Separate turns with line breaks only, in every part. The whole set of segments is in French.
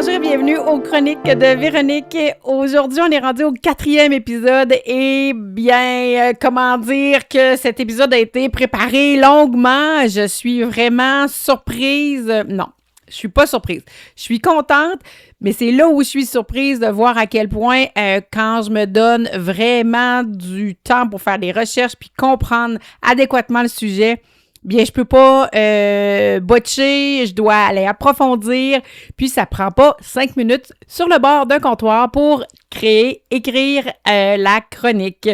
bonjour et bienvenue aux Chroniques de Véronique. Aujourd'hui, on est rendu au 4e épisode et bien, comment dire que cet épisode a été préparé longuement. Je suis vraiment surprise. Non, je suis pas surprise. Je suis contente, mais c'est là où je suis surprise de voir à quel point quand je me donne vraiment du temps pour faire des recherches puis comprendre adéquatement le sujet, bien, je peux pas botcher, je dois aller approfondir, puis ça prend pas 5 minutes sur le bord d'un comptoir pour écrire la chronique.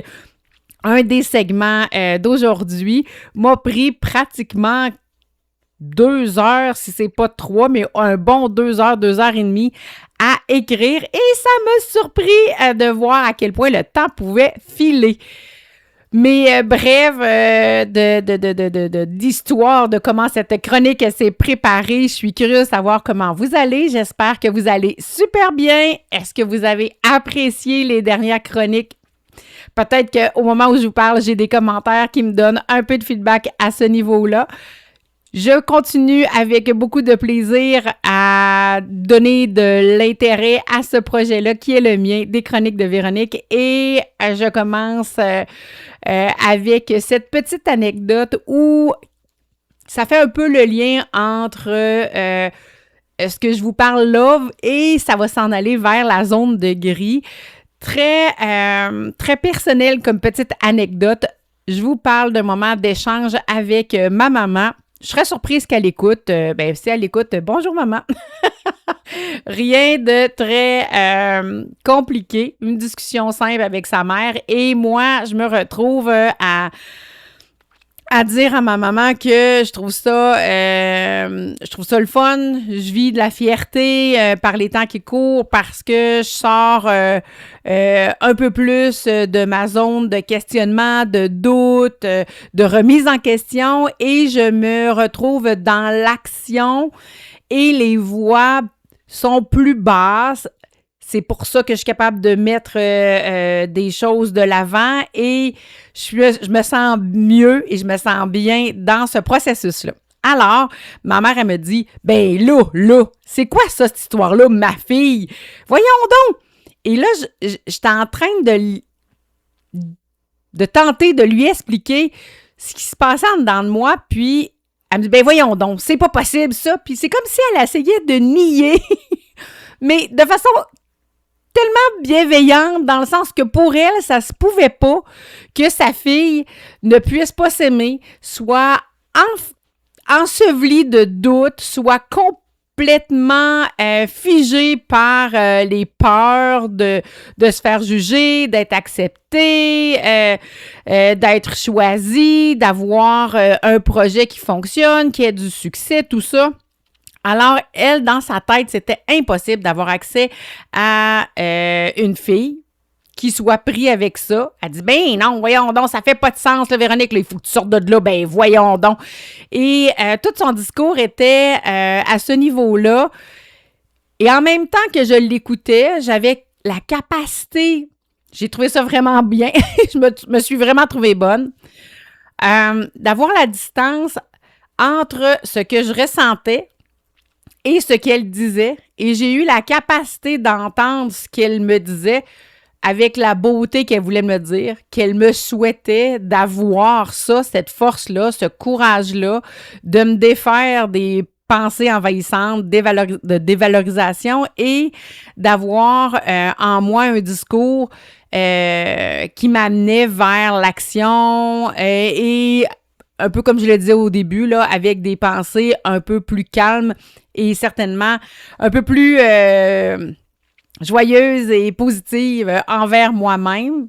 Un des segments d'aujourd'hui m'a pris pratiquement 2 heures, si c'est pas 3, mais un bon 2 heures, 2 heures et demie à écrire, et ça m'a surpris de voir à quel point le temps pouvait filer. Mais bref, d'histoire de comment cette chronique s'est préparée. Je suis curieuse de savoir comment vous allez. J'espère que vous allez super bien. Est-ce que vous avez apprécié les dernières chroniques? Peut-être qu'au moment où je vous parle, j'ai des commentaires qui me donnent un peu de feedback à ce niveau-là. Je continue avec beaucoup de plaisir à donner de l'intérêt à ce projet-là qui est le mien, des Chroniques de Véronique. Et je commence avec cette petite anecdote où ça fait un peu le lien entre ce que je vous parle là et ça va s'en aller vers la zone de gris. Très personnel comme petite anecdote. Je vous parle d'un moment d'échange avec ma maman. Je serais surprise qu'elle écoute. Si elle écoute, bonjour maman. Rien de très compliqué. Une discussion simple avec sa mère. Et moi, je me retrouve à dire à ma maman que je trouve ça le fun. Je vis de la fierté par les temps qui courent parce que je sors un peu plus de ma zone de questionnement, de doute, de remise en question et je me retrouve dans l'action et les voix sont plus basses. C'est pour ça que je suis capable de mettre des choses de l'avant et je me sens mieux et je me sens bien dans ce processus-là. Alors, ma mère, elle me dit, ben là, c'est quoi ça, cette histoire-là, ma fille? Voyons donc! Et là, j'étais en train de tenter de lui expliquer ce qui se passait en dedans de moi, puis elle me dit, ben voyons donc, c'est pas possible ça. Puis c'est comme si elle essayait de nier, mais de façon tellement bienveillante, dans le sens que pour elle, ça se pouvait pas que sa fille ne puisse pas s'aimer, soit ensevelie de doutes, soit complètement figée par les peurs de se faire juger, d'être acceptée, d'être choisie, d'avoir un projet qui fonctionne, qui ait du succès, tout ça. Alors, elle, dans sa tête, c'était impossible d'avoir accès à une fille qui soit prise avec ça. Elle dit, ben non, voyons donc, ça fait pas de sens, là, Véronique, là, il faut que tu sortes de là, ben voyons donc. Et tout son discours était à ce niveau-là. Et en même temps que je l'écoutais, j'avais la capacité, j'ai trouvé ça vraiment bien, je me suis vraiment trouvée bonne, d'avoir la distance entre ce que je ressentais et ce qu'elle disait, et j'ai eu la capacité d'entendre ce qu'elle me disait avec la beauté qu'elle voulait me dire, qu'elle me souhaitait d'avoir ça, cette force-là, ce courage-là, de me défaire des pensées envahissantes, de dévalorisation et d'avoir en moi un discours qui m'amenait vers l'action et un peu comme je le disais au début, là, avec des pensées un peu plus calmes et certainement un peu plus joyeuses et positives envers moi-même.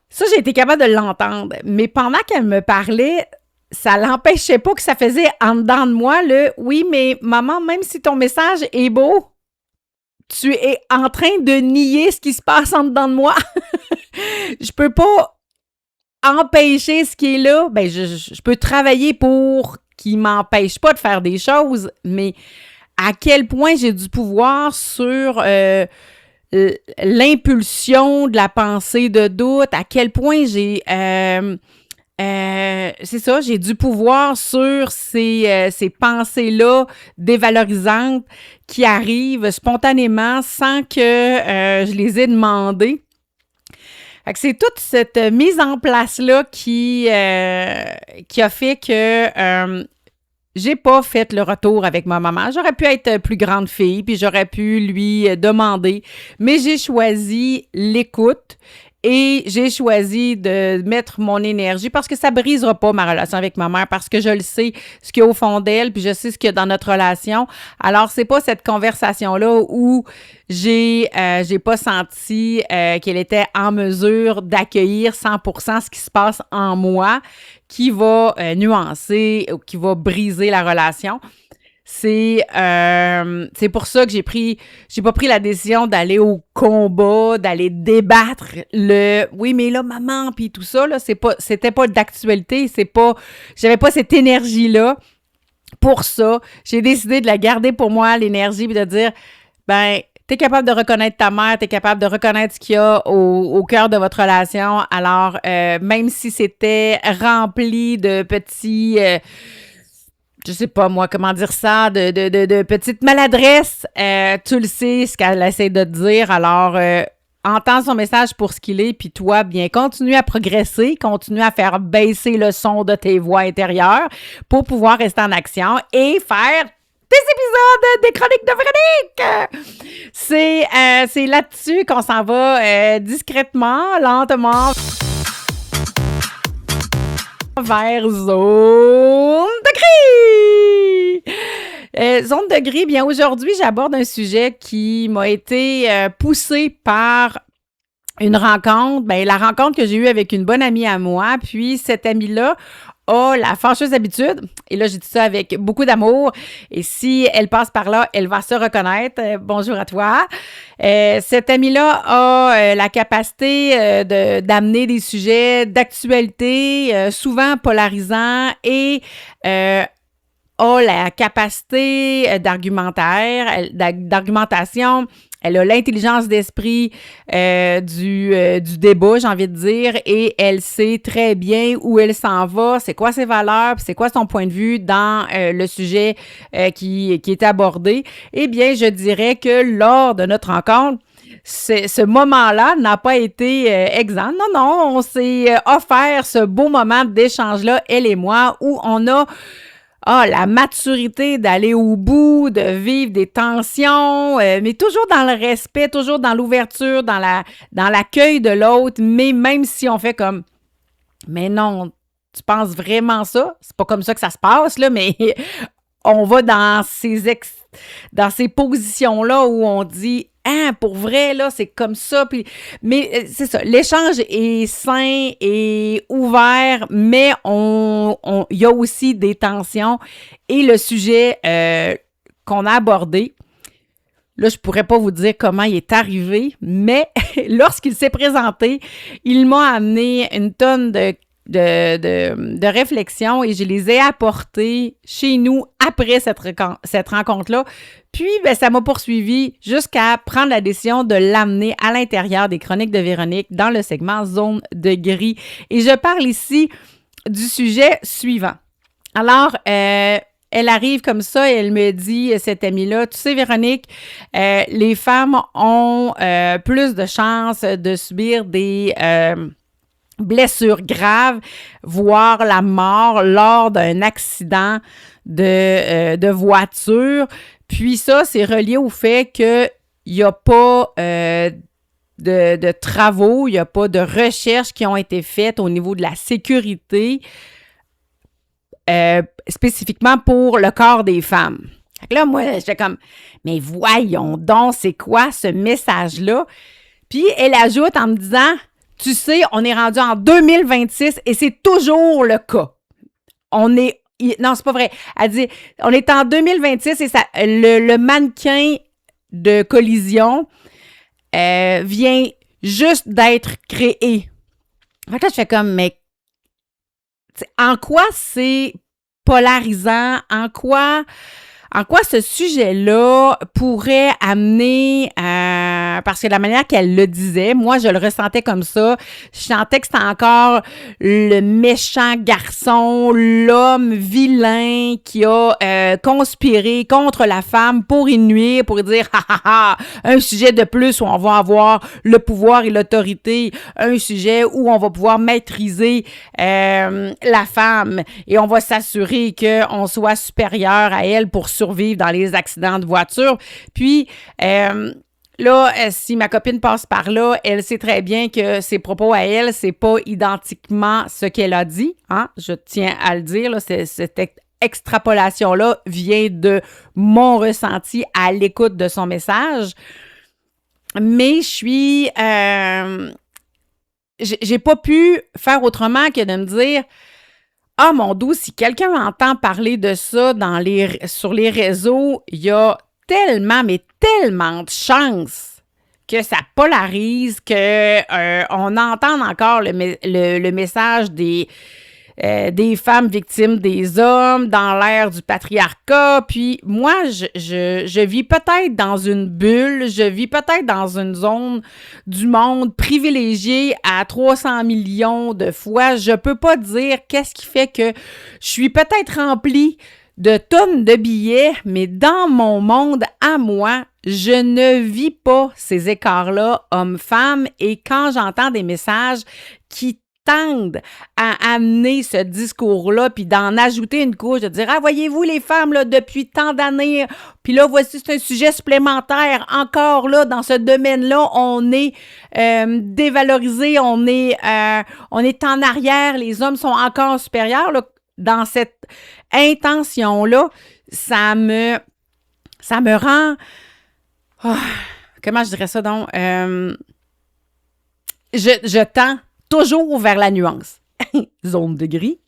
Ça, j'ai été capable de l'entendre. Mais pendant qu'elle me parlait, ça l'empêchait pas que ça faisait en dedans de moi, le « Oui, mais maman, même si ton message est beau, tu es en train de nier ce qui se passe en dedans de moi. » Je peux pas empêcher ce qui est là, ben je peux travailler pour qu'il m'empêche pas de faire des choses, mais à quel point j'ai du pouvoir sur l'impulsion de la pensée de doute, à quel point j'ai c'est ça, j'ai du pouvoir sur ces pensées-là dévalorisantes qui arrivent spontanément sans que je les ai demandées. Fait que c'est toute cette mise en place-là qui a fait que j'ai pas fait le retour avec ma maman. J'aurais pu être plus grande fille, puis j'aurais pu lui demander, mais j'ai choisi l'écoute et j'ai choisi de mettre mon énergie parce que ça brisera pas ma relation avec ma mère, parce que je le sais, ce qu'il y a au fond d'elle, puis je sais ce qu'il y a dans notre relation. Alors, c'est pas cette conversation-là où j'ai pas senti qu'elle était en mesure d'accueillir 100% ce qui se passe en moi qui va nuancer ou qui va briser la relation. C'est pour ça que j'ai pas pris la décision d'aller au combat, d'aller débattre oui, mais là, maman, puis tout ça, là, c'était pas d'actualité, j'avais pas cette énergie-là pour ça. J'ai décidé de la garder pour moi, l'énergie, puis de dire, ben, t'es capable de reconnaître ta mère, t'es capable de reconnaître ce qu'il y a au cœur de votre relation. Alors, même si c'était rempli de petits... je sais pas, moi, comment dire ça, de petites maladresses. Tu le sais, ce qu'elle essaie de te dire. Alors, entends son message pour ce qu'il est, puis toi, bien, continue à progresser, continue à faire baisser le son de tes voix intérieures pour pouvoir rester en action et faire des épisodes des Chroniques de Véronique! C'est là-dessus qu'on s'en va discrètement, lentement, vers zone de gris! Zone de gris, bien aujourd'hui, j'aborde un sujet qui m'a été poussé par une rencontre, bien la rencontre que j'ai eue avec une bonne amie à moi, puis cette amie-là a la fâcheuse habitude, et là, j'ai dit ça avec beaucoup d'amour, et si elle passe par là, elle va se reconnaître. Bonjour à toi. Cette amie-là a la capacité d'amener des sujets d'actualité, souvent polarisants, et a la capacité d'argumentation. Elle a l'intelligence d'esprit du débat, j'ai envie de dire, et elle sait très bien où elle s'en va, c'est quoi ses valeurs, puis c'est quoi son point de vue dans le sujet qui est abordé. Eh bien, je dirais que lors de notre rencontre, ce moment-là n'a pas été exempt. Non, on s'est offert ce beau moment d'échange-là, elle et moi, où on a la maturité d'aller au bout, de vivre des tensions, mais toujours dans le respect, toujours dans l'ouverture, dans l'accueil de l'autre, mais même si on fait comme « Mais non, tu penses vraiment ça? C'est pas comme ça que ça se passe, là, mais on va dans ces positions-là où on dit « Ah, pour vrai, là, c'est comme ça. » Mais c'est ça, l'échange est sain et ouvert, mais il y a aussi des tensions. Et le sujet qu'on a abordé, là, je pourrais pas vous dire comment il est arrivé, mais lorsqu'il s'est présenté, il m'a amené une tonne de réflexion et je les ai apportées chez nous après cette rencontre-là. Puis, ben, ça m'a poursuivi jusqu'à prendre la décision de l'amener à l'intérieur des Chroniques de Véronique dans le segment Zone de gris. Et je parle ici du sujet suivant. Alors, elle arrive comme ça et elle me dit, cette amie-là, tu sais, Véronique, les femmes ont plus de chances de subir des blessures graves, voire la mort lors d'un accident de voiture. Puis ça, c'est relié au fait qu'il n'y a pas de travaux, il n'y a pas de recherches qui ont été faites au niveau de la sécurité, spécifiquement pour le corps des femmes. Fait que là, moi, j'étais comme, mais voyons donc, c'est quoi ce message-là? Puis elle ajoute en me disant, tu sais, on est rendu en 2026 et c'est toujours le cas. Non, c'est pas vrai. Elle dit, on est en 2026 et le mannequin de collision vient juste d'être créé. En fait, là, je fais comme, mais en quoi c'est polarisant? En quoi ce sujet-là pourrait amener parce que la manière qu'elle le disait, moi, je le ressentais comme ça. Je sentais que c'était encore le méchant garçon, l'homme vilain qui a conspiré contre la femme pour y nuire, pour dire « Ha, ha, ha! Un sujet de plus où on va avoir le pouvoir et l'autorité, un sujet où on va pouvoir maîtriser la femme et on va s'assurer qu'on soit supérieur à elle pour survivre dans les accidents de voiture. » Puis, là, si ma copine passe par là, elle sait très bien que ses propos à elle, c'est pas identiquement ce qu'elle a dit. Hein? Je tiens à le dire, là, cette extrapolation-là vient de mon ressenti à l'écoute de son message. Mais je suis... j'ai pas pu faire autrement que de me dire « Ah, mon Dieu, si quelqu'un entend parler de ça sur les réseaux, il y a tellement, mais tellement de chances que ça polarise, qu'on entende encore le message des femmes victimes des hommes dans l'ère du patriarcat. Puis moi, je vis peut-être dans une bulle, je vis peut-être dans une zone du monde privilégiée à 300 millions de fois. Je peux pas dire qu'est-ce qui fait que je suis peut-être remplie de tonnes de billets, mais dans mon monde à moi, je ne vis pas ces écarts-là hommes-femmes. Et quand j'entends des messages qui tendent à amener ce discours-là, puis d'en ajouter une couche, de dire « Ah, voyez-vous les femmes, là, depuis tant d'années, puis là, voici, c'est un sujet supplémentaire, encore là, dans ce domaine-là, on est dévalorisé, on est en arrière, les hommes sont encore supérieurs, là. » Dans cette intention-là, ça me rend... Oh, comment je dirais ça donc? Je tends toujours vers la nuance. Zone de gris.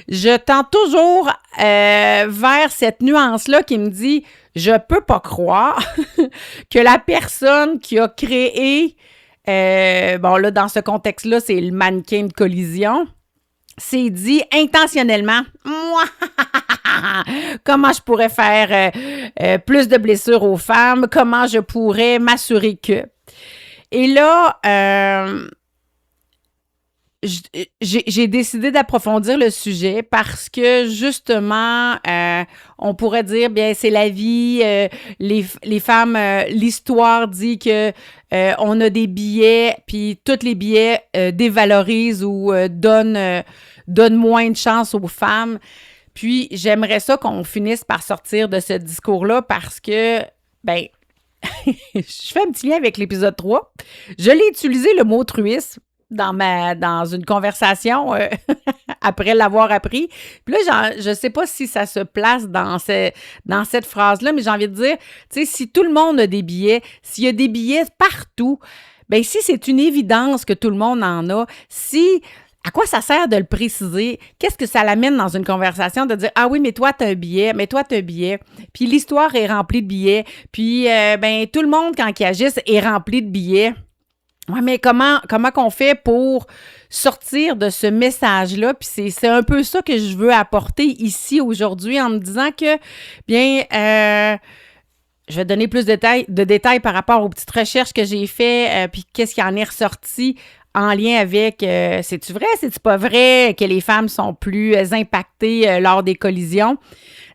Je tends toujours vers cette nuance-là qui me dit « Je peux pas croire que la personne qui a créé... bon, là, dans ce contexte-là, c'est le mannequin de collision. C'est dit intentionnellement, moi, comment je pourrais faire plus de blessures aux femmes, comment je pourrais m'assurer que. Et là, j'ai décidé d'approfondir le sujet parce que justement, on pourrait dire, bien, c'est la vie, les femmes, l'histoire dit que on a des billets, puis tous les billets dévalorisent ou donnent moins de chance aux femmes. Puis, j'aimerais ça qu'on finisse par sortir de ce discours-là parce que, ben, je fais un petit lien avec l'épisode 3. Je l'ai utilisé, le mot truisme, dans une conversation après l'avoir appris. Puis là, je sais pas si ça se place dans cette phrase-là, mais j'ai envie de dire, tu sais, si tout le monde a des billets, s'il y a des billets partout, bien, si c'est une évidence que tout le monde en a, à quoi ça sert de le préciser? Qu'est-ce que ça l'amène dans une conversation de dire « Ah oui, mais toi, t'as un billet, mais toi, t'as un billet. » Puis l'histoire est remplie de billets. Puis, ben tout le monde, quand il agisse, est rempli de billets. Ouais, mais comment qu'on fait pour sortir de ce message-là? Puis c'est un peu ça que je veux apporter ici aujourd'hui en me disant que, bien, je vais donner plus de détails par rapport aux petites recherches que j'ai faites, puis qu'est-ce qui en est ressorti en lien avec c'est-tu vrai, c'est-tu pas vrai que les femmes sont plus impactées lors des collisions,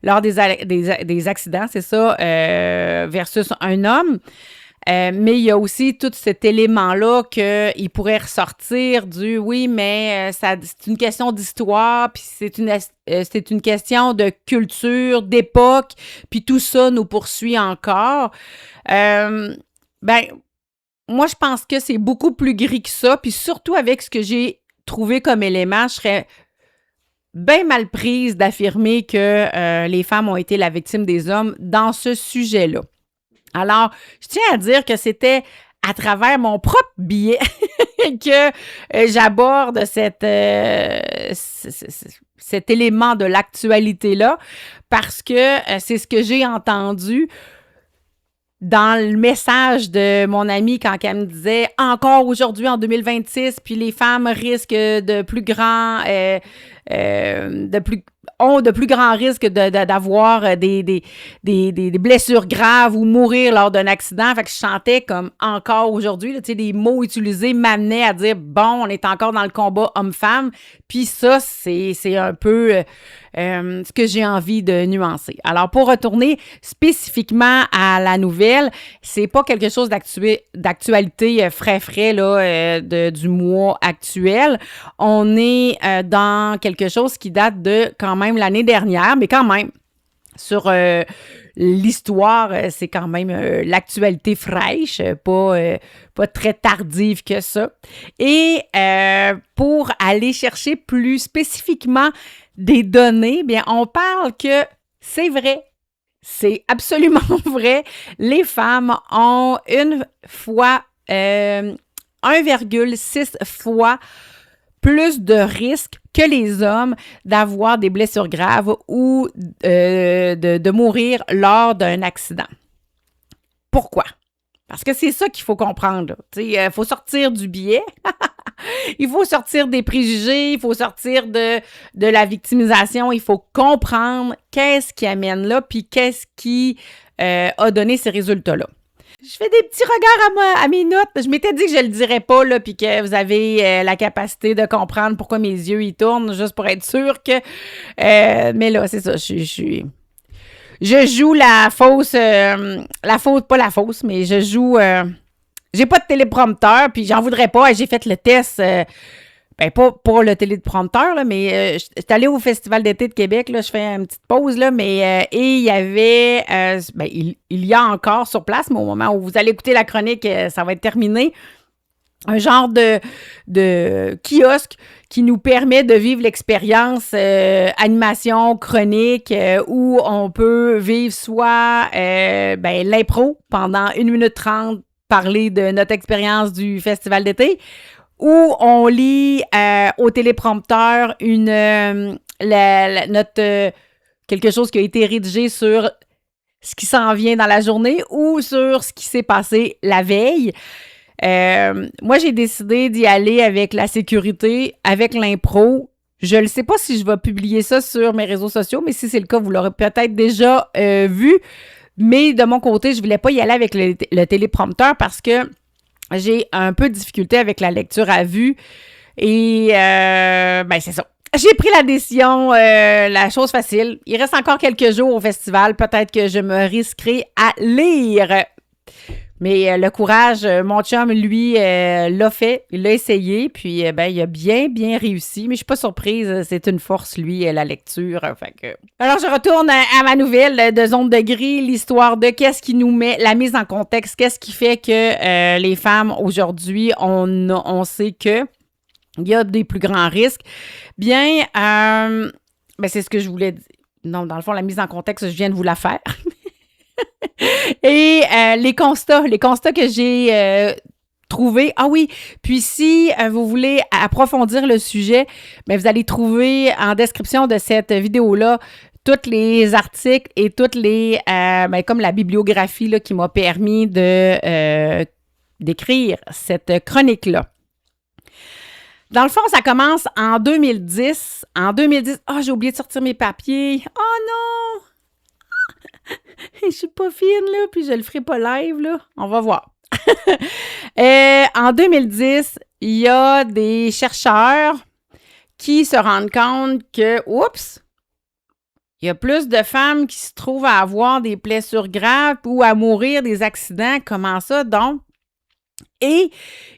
lors des accidents, c'est ça, versus un homme. Mais il y a aussi tout cet élément-là qu'il pourrait ressortir du « oui, mais c'est une question d'histoire, puis c'est une question de culture, d'époque, puis tout ça nous poursuit encore. » Ben, moi, je pense que c'est beaucoup plus gris que ça, puis surtout avec ce que j'ai trouvé comme élément, je serais bien mal prise d'affirmer que les femmes ont été la victime des hommes dans ce sujet-là. Alors, je tiens à dire que c'était à travers mon propre billet que j'aborde cet élément de l'actualité-là parce que c'est ce que j'ai entendu dans le message de mon amie quand elle me disait « Encore aujourd'hui, en 2026, puis les femmes risquent de plus grands ont de plus grands risques d'avoir des blessures graves ou mourir lors d'un accident. Fait que je sentais comme encore aujourd'hui, là, tu sais, des mots utilisés m'amenaient à dire, bon, on est encore dans le combat homme-femme. Puis ça, c'est un peu ce que j'ai envie de nuancer. Alors, pour retourner spécifiquement à la nouvelle, c'est pas quelque chose d'actualité frais là, du mois actuel. On est dans quelque chose qui date de quand même l'année dernière, mais quand même, sur l'histoire, c'est quand même l'actualité fraîche, pas très tardive que ça. Et pour aller chercher plus spécifiquement des données, bien, on parle que c'est vrai. C'est absolument vrai. Les femmes ont 1,6 fois plus de risques que les hommes d'avoir des blessures graves ou de mourir lors d'un accident. Pourquoi? Parce que c'est ça qu'il faut comprendre. Il faut sortir du biais, il faut sortir des préjugés, il faut sortir de la victimisation, il faut comprendre qu'est-ce qui amène là, puis qu'est-ce qui a donné ces résultats-là. Je fais des petits regards à mes notes. Je m'étais dit que je le dirais pas, là, puis que vous avez la capacité de comprendre pourquoi mes yeux y tournent, juste pour être sûr que... mais là, c'est ça, je joue la fausse, pas la fausse, mais je joue, j'ai pas de téléprompteur, puis j'en voudrais pas, j'ai fait le test, pas pour le téléprompteur, là, mais j'étais allée au Festival d'été de Québec, là, je fais une petite pause, là, mais, et il y avait, il y a encore sur place, mais au moment où vous allez écouter la chronique, ça va être terminé, un genre de kiosque qui nous permet de vivre l'expérience animation chronique où on peut vivre soit l'impro pendant 1 minute 30, parler de notre expérience du festival d'été, ou on lit au téléprompteur quelque chose qui a été rédigé sur ce qui s'en vient dans la journée ou sur ce qui s'est passé la veille. Moi, j'ai décidé d'y aller avec la sécurité, avec l'impro. Je ne sais pas si je vais publier ça sur mes réseaux sociaux, mais si c'est le cas, vous l'aurez peut-être déjà vu. Mais de mon côté, je ne voulais pas y aller avec le téléprompteur parce que j'ai un peu de difficulté avec la lecture à vue. Et c'est ça. J'ai pris la décision, la chose facile. Il reste encore quelques jours au festival. Peut-être que je me risquerai à lire. Mais le courage, mon chum, lui, l'a fait, il l'a essayé, puis il a bien réussi. Mais je suis pas surprise, c'est une force, lui, la lecture. Fait que... Alors, je retourne à ma nouvelle de Zone de gris, l'histoire de qu'est-ce qui nous met, la mise en contexte, qu'est-ce qui fait que les femmes, aujourd'hui, on sait que il y a des plus grands risques. Bien, c'est ce que je voulais dire. Non, dans le fond, la mise en contexte, je viens de vous la faire. Et les constats que j'ai trouvés. Ah oui, puis si vous voulez approfondir le sujet, bien, vous allez trouver en description de cette vidéo-là tous les articles et toutes les comme la bibliographie là, qui m'a permis d'écrire cette chronique-là. Dans le fond, ça commence en 2010. En 2010, j'ai oublié de sortir mes papiers. Oh non! Je suis pas fine, là, puis je le ferai pas live, là. On va voir. En 2010, il y a des chercheurs qui se rendent compte que, il y a plus de femmes qui se trouvent à avoir des blessures graves ou à mourir des accidents. Comment ça, donc? Et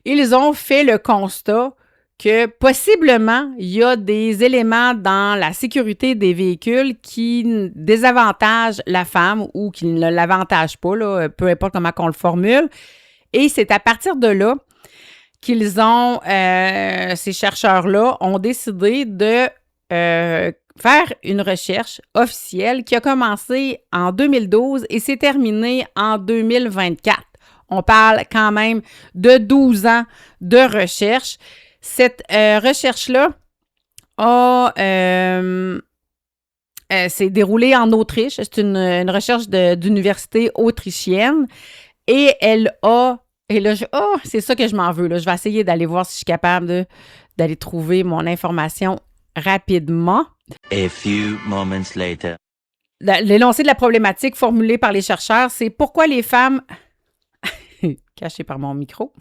ils ont fait le constat que possiblement, il y a des éléments dans la sécurité des véhicules qui désavantagent la femme ou qui ne l'avantagent pas, là, peu importe comment on le formule. Et c'est à partir de là qu'ils ont, ces chercheurs-là, ont décidé de faire une recherche officielle qui a commencé en 2012 et s'est terminée en 2024. On parle quand même de 12 ans de recherche. Cette recherche-là s'est déroulée en Autriche. C'est une recherche d'université autrichienne. Et elle a... Et là, c'est ça que je m'en veux. Là. Je vais essayer d'aller voir si je suis capable d'aller trouver mon information rapidement.
A few moments later.
L'énoncé de la problématique formulée par les chercheurs, c'est pourquoi les femmes... Caché par mon micro.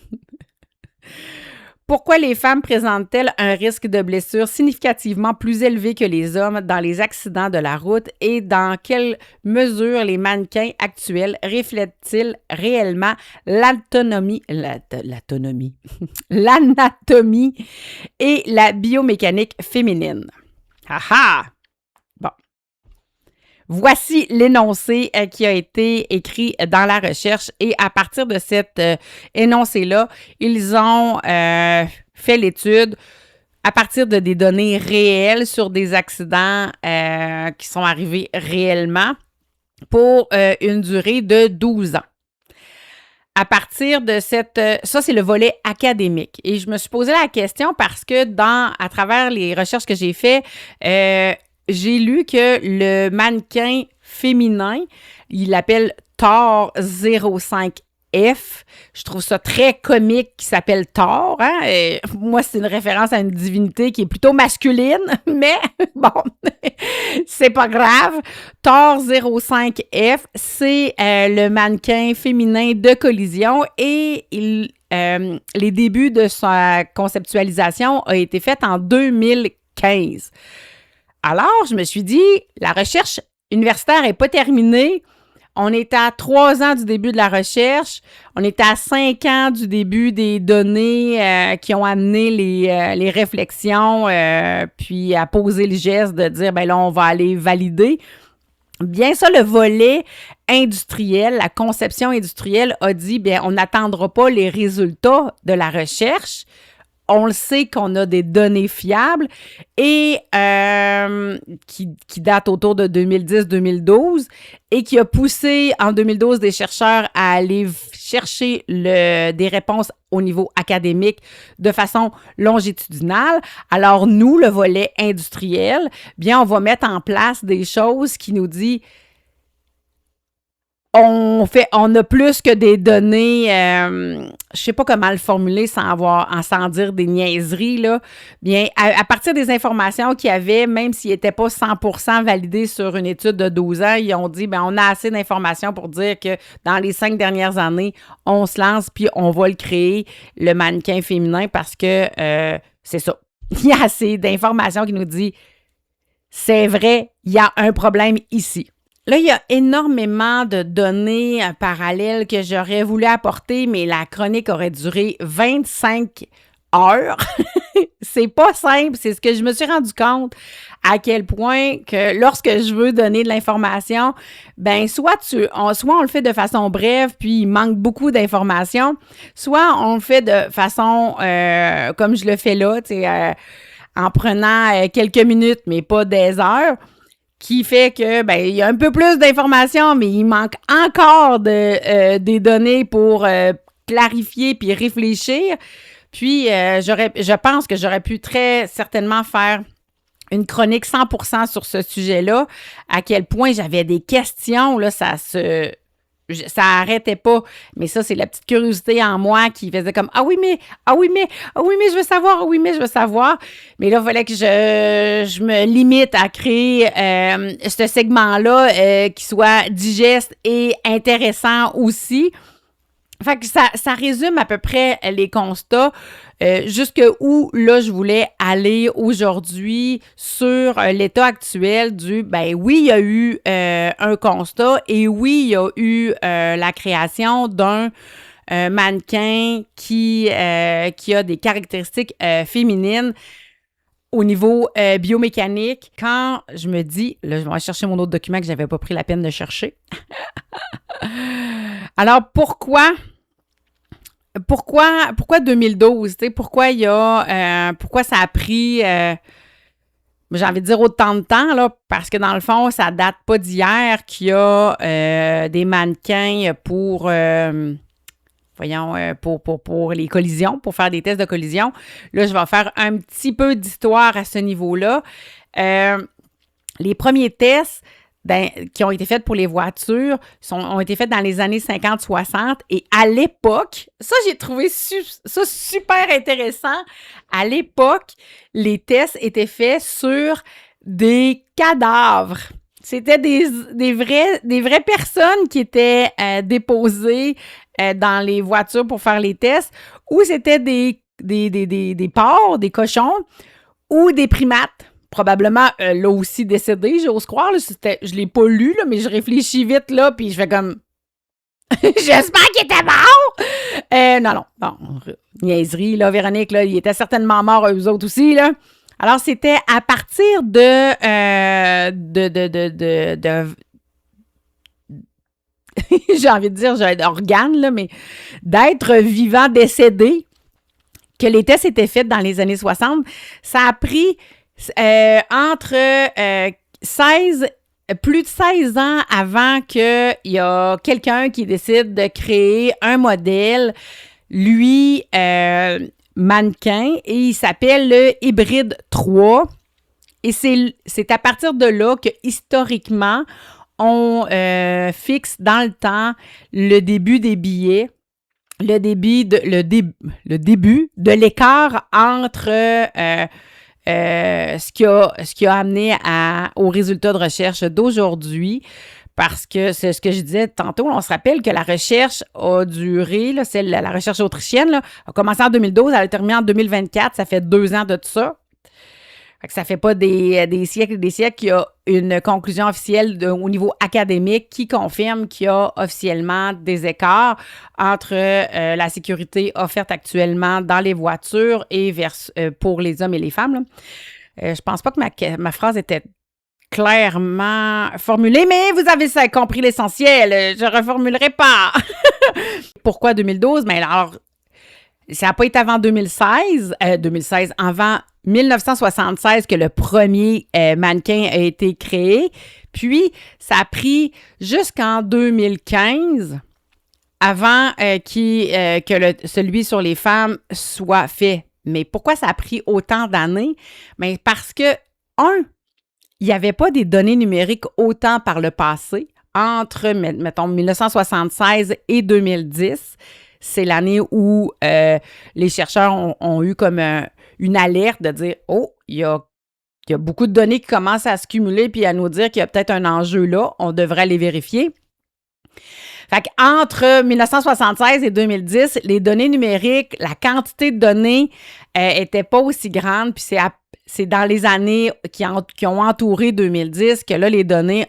Pourquoi les femmes présentent-elles un risque de blessure significativement plus élevé que les hommes dans les accidents de la route et dans quelle mesure les mannequins actuels reflètent-ils réellement l'anatomie et la biomécanique féminine? Ah! Bon. Voici l'énoncé qui a été écrit dans la recherche et à partir de cet énoncé-là, ils ont fait l'étude à partir de des données réelles sur des accidents qui sont arrivés réellement pour une durée de 12 ans. À partir de ça, c'est le volet académique. Et je me suis posé la question parce que à travers les recherches que j'ai faites, j'ai lu que le mannequin féminin, il l'appelle Thor 05F. Je trouve ça très comique qu'il s'appelle Thor. Hein? Et moi, c'est une référence à une divinité qui est plutôt masculine, mais bon, c'est pas grave. Thor 05F, c'est le mannequin féminin de collision et les débuts de sa conceptualisation ont été faits en 2015. Alors, je me suis dit, la recherche universitaire n'est pas terminée. On est à 3 ans du début de la recherche. On est à 5 ans du début des données qui ont amené les réflexions, puis à poser le geste de dire, ben là, on va aller valider. Bien ça, le volet industriel, la conception industrielle a dit, bien, on n'attendra pas les résultats de la recherche. On le sait qu'on a des données fiables et qui datent autour de 2010-2012 et qui a poussé en 2012 des chercheurs à aller chercher des réponses au niveau académique de façon longitudinale. Alors nous, le volet industriel, bien, on va mettre en place des choses qui nous disent on a plus que des données, je sais pas comment le formuler sans dire des niaiseries, là. Bien, à partir des informations qu'il y avait, même s'ils n'étaient pas 100% validés sur une étude de 12 ans, ils ont dit, bien, on a assez d'informations pour dire que dans les 5 dernières années, on se lance puis on va le créer, le mannequin féminin, parce que c'est ça. Il y a assez d'informations qui nous disent, c'est vrai, il y a un problème ici. Là, il y a énormément de données parallèles que j'aurais voulu apporter, mais la chronique aurait duré 25 heures. C'est pas simple, c'est ce que je me suis rendu compte à quel point que lorsque je veux donner de l'information, ben soit on le fait de façon brève, puis il manque beaucoup d'informations, soit on le fait de façon comme je le fais là, tu sais, en prenant quelques minutes, mais pas des heures. Qui fait que, ben, il y a un peu plus d'informations, mais il manque encore des données pour clarifier puis réfléchir. Puis, je pense que j'aurais pu très certainement faire une chronique 100% sur ce sujet-là, à quel point j'avais des questions, là, ça arrêtait pas. Mais ça, c'est la petite curiosité en moi qui faisait comme ah oui, mais, je veux savoir. Mais là, il fallait que je me limite à créer ce segment-là qui soit digeste et intéressant aussi. Fait que ça résume à peu près les constats. Jusqu'où, là, je voulais aller aujourd'hui sur l'état actuel ben oui, il y a eu un constat et oui, il y a eu la création d'un mannequin qui a des caractéristiques féminines au niveau biomécanique. Quand je me dis, là, je vais chercher mon autre document que je n'avais pas pris la peine de chercher. Alors, pourquoi 2012? Pourquoi pourquoi ça a pris, j'ai envie de dire autant de temps, là, parce que dans le fond, ça date pas d'hier qu'il y a des mannequins pour les collisions, pour faire des tests de collision. Là, je vais faire un petit peu d'histoire à ce niveau-là. Les premiers tests qui ont été faites pour les voitures ont été faites dans les années 50-60. Et à l'époque, ça, j'ai trouvé ça super intéressant. À l'époque, les tests étaient faits sur des cadavres. C'était des vraies personnes qui étaient déposées dans les voitures pour faire les tests, ou c'était des porcs, des cochons, ou des primates. Probablement, là aussi décédé, j'ose croire. Là, je ne l'ai pas lu, là, mais je réfléchis vite, là, puis je fais comme... J'espère qu'il était mort! Non, niaiserie, là, Véronique, là, il était certainement mort, eux autres aussi, là. Alors, c'était à partir j'ai envie de dire, j'ai d'organes, là, mais d'être vivant décédé, que les tests étaient faits dans les années 60. Ça a pris plus de 16 ans avant qu'il y a quelqu'un qui décide de créer un modèle, lui, mannequin, et il s'appelle le Hybride 3. Et c'est à partir de là que, historiquement, on fixe dans le temps le début des billets, le début de l'écart entre ce qui a amené au résultat de recherche d'aujourd'hui. Parce que c'est ce que je disais tantôt, on se rappelle que la recherche a duré, là, la recherche autrichienne là, a commencé en 2012, elle a terminé en 2024, ça fait 2 ans de tout ça. Fait que ça fait pas des siècles et des siècles qu'il y a une conclusion officielle au niveau académique qui confirme qu'il y a officiellement des écarts entre la sécurité offerte actuellement dans les voitures et pour les hommes et les femmes. Je pense pas que ma phrase était clairement formulée, mais vous avez compris l'essentiel. Je reformulerai pas. Pourquoi 2012? Mais alors, ça n'a pas été avant 2016, avant 1976 que le premier mannequin a été créé. Puis, ça a pris jusqu'en 2015 avant que celui sur les femmes soit fait. Mais pourquoi ça a pris autant d'années? Mais parce que, il n'y avait pas des données numériques autant par le passé. Entre, mettons, 1976 et 2010, c'est l'année où les chercheurs ont eu comme une alerte de dire « Oh, il y a beaucoup de données qui commencent à se cumuler puis à nous dire qu'il y a peut-être un enjeu là, on devrait aller vérifier. » Fait qu'entre 1976 et 2010, les données numériques, la quantité de données était pas aussi grande, puis c'est dans les années qui ont entouré 2010 que là, les données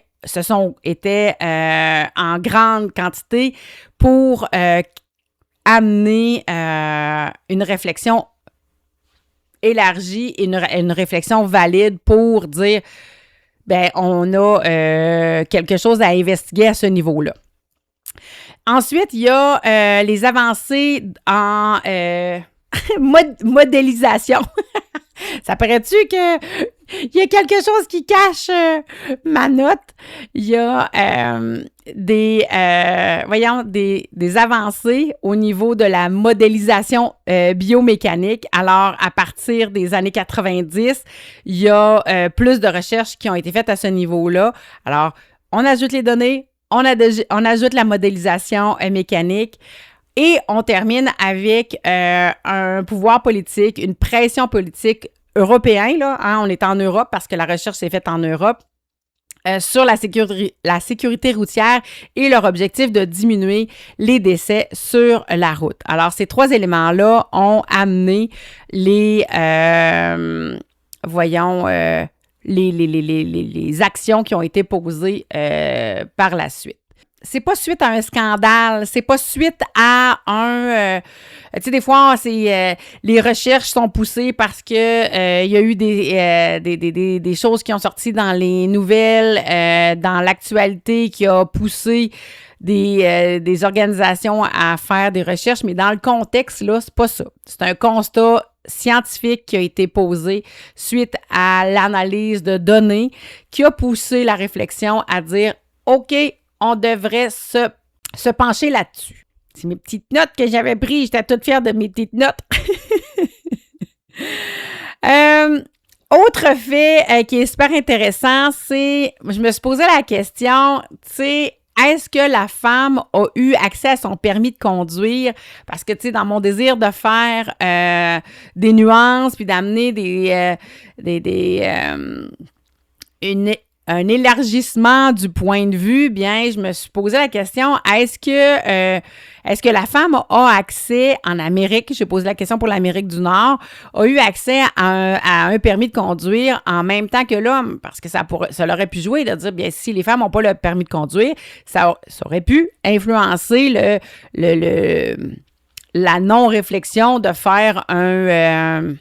étaient en grande quantité pour amener une réflexion élargie et une réflexion valide pour dire, ben on a quelque chose à investiguer à ce niveau-là. Ensuite, il y a les avancées en modélisation. Ça paraît-tu qu'il y a quelque chose qui cache ma note? Il y a des avancées au niveau de la modélisation biomécanique. Alors, à partir des années 90, il y a plus de recherches qui ont été faites à ce niveau-là. Alors, on ajoute les données, on ajoute la modélisation mécanique. Et on termine avec un pouvoir politique, une pression politique européenne, là, hein, on est en Europe parce que la recherche s'est faite en Europe, sur la sécurité routière et leur objectif de diminuer les décès sur la route. Alors, ces 3 éléments-là ont amené les actions qui ont été posées par la suite. C'est pas suite à un scandale, c'est pas suite à tu sais, des fois, les recherches sont poussées parce que il y a eu des choses qui ont sorti dans les nouvelles, dans l'actualité, qui a poussé des organisations à faire des recherches, mais dans le contexte, là, c'est pas ça. C'est un constat scientifique qui a été posé suite à l'analyse de données qui a poussé la réflexion à dire « OK, on devrait se pencher là-dessus. » C'est mes petites notes que j'avais prises. J'étais toute fière de mes petites notes. Autre fait qui est super intéressant, c'est, je me suis posé la question, tu sais, est-ce que la femme a eu accès à son permis de conduire? Parce que, tu sais, dans mon désir de faire des nuances, puis d'amener un élargissement du point de vue, bien, je me suis posé la question, est-ce que la femme a accès en Amérique, j'ai posé la question pour l'Amérique du Nord, a eu accès à un permis de conduire en même temps que l'homme? Parce que ça aurait pu jouer de dire, bien, si les femmes n'ont pas le permis de conduire, ça aurait pu influencer la non-réflexion de faire un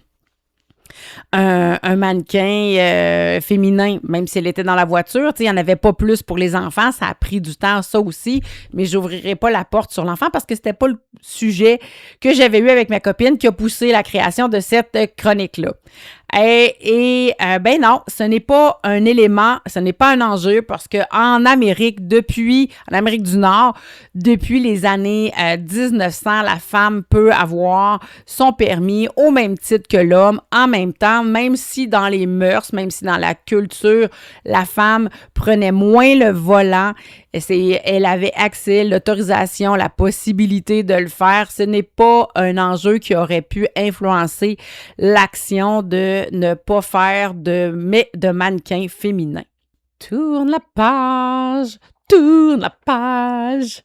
mannequin féminin, même si elle était dans la voiture. Tu sais, il n'y en avait pas plus pour les enfants. Ça a pris du temps, ça aussi. Mais je n'ouvrirai pas la porte sur l'enfant parce que c'était pas le sujet que j'avais eu avec ma copine qui a poussé la création de cette chronique-là. Ben non, ce n'est pas un élément, ce n'est pas un enjeu parce qu'en Amérique, en Amérique du Nord, depuis les années 1900, la femme peut avoir son permis au même titre que l'homme en même temps, même si dans les mœurs, même si dans la culture, la femme prenait moins le volant. Elle avait accès, l'autorisation, la possibilité de le faire. Ce n'est pas un enjeu qui aurait pu influencer l'action de ne pas faire de mannequin féminin. Tourne la page, tourne la page.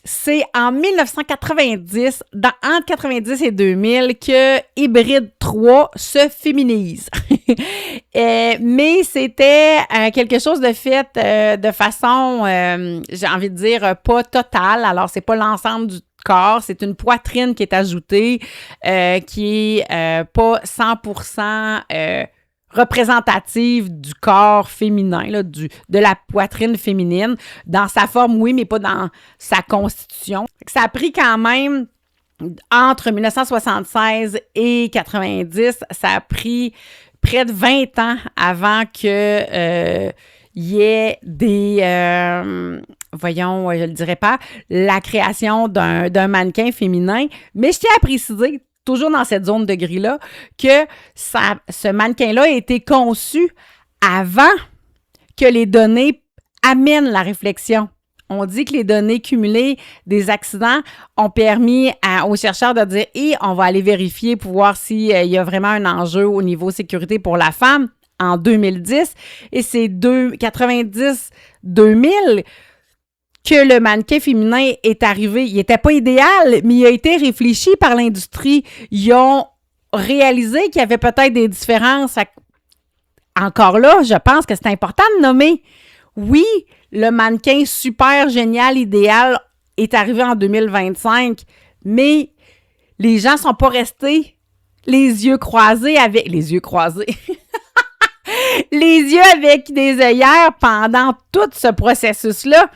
C'est en 1990, entre 90 et 2000, que Hybride 3 se féminise. Mais c'était quelque chose de fait de façon, j'ai envie de dire, pas totale. Alors, c'est pas l'ensemble du corps, c'est une poitrine qui est ajoutée, qui est pas 100% représentative du corps féminin, là, de la poitrine féminine. Dans sa forme, oui, mais pas dans sa constitution. Ça a pris quand même, entre 1976 et 90, ça a pris près de 20 ans avant que y ait je le dirais pas, la création d'un mannequin féminin. Mais je tiens à préciser, toujours dans cette zone de gris-là, que ce mannequin-là a été conçu avant que les données amènent la réflexion. On dit que les données cumulées des accidents ont permis aux chercheurs de dire « on va aller vérifier pour voir s'il y a vraiment un enjeu au niveau sécurité pour la femme » en 2010. Et c'est 90-2000 que le mannequin féminin est arrivé. Il n'était pas idéal, mais il a été réfléchi par l'industrie. Ils ont réalisé qu'il y avait peut-être des différences. Encore là, je pense que c'est important de nommer. Oui, le mannequin super génial, idéal est arrivé en 2025, mais les gens ne sont pas restés les yeux croisés avec des œillères pendant tout ce processus-là.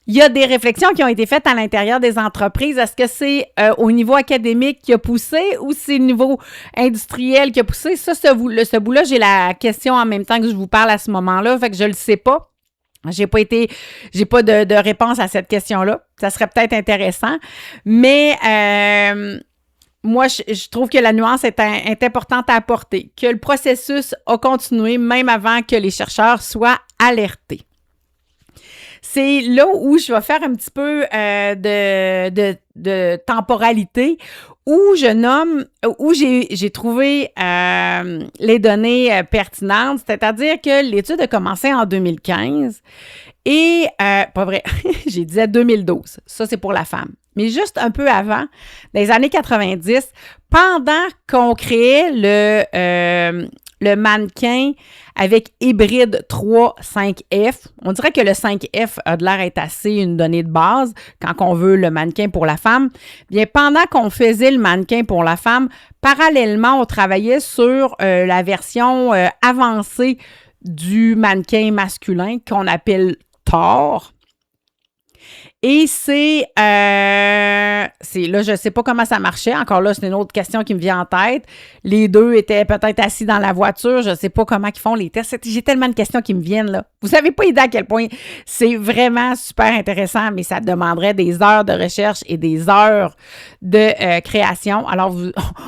Il y a des réflexions qui ont été faites à l'intérieur des entreprises. Est-ce que c'est au niveau académique qui a poussé ou c'est au niveau industriel qui a poussé? Ça, ce bout-là, j'ai la question en même temps que je vous parle à ce moment-là, fait que je le sais pas. J'ai pas de réponse à cette question-là. Ça serait peut-être intéressant. Mais moi, je trouve que la nuance est importante à apporter, que le processus a continué même avant que les chercheurs soient alertés. C'est là où je vais faire un petit peu de temporalité, où j'ai trouvé les données pertinentes, c'est-à-dire que l'étude a commencé en 2015 et, pas vrai, j'ai dit 2012, ça c'est pour la femme. Mais juste un peu avant, dans les années 90, pendant qu'on créait le mannequin avec Hybride 3 5F. On dirait que le 5F a de l'air d'être assez une donnée de base quand on veut le mannequin pour la femme. Bien, pendant qu'on faisait le mannequin pour la femme, parallèlement, on travaillait sur la version avancée du mannequin masculin qu'on appelle Thor. Et là, je ne sais pas comment ça marchait. Encore là, c'est une autre question qui me vient en tête. Les deux étaient peut-être assis dans la voiture. Je ne sais pas comment ils font les tests. J'ai tellement de questions qui me viennent, là. Vous n'avez pas idée à quel point c'est vraiment super intéressant, mais ça demanderait des heures de recherche et des heures de création. Alors,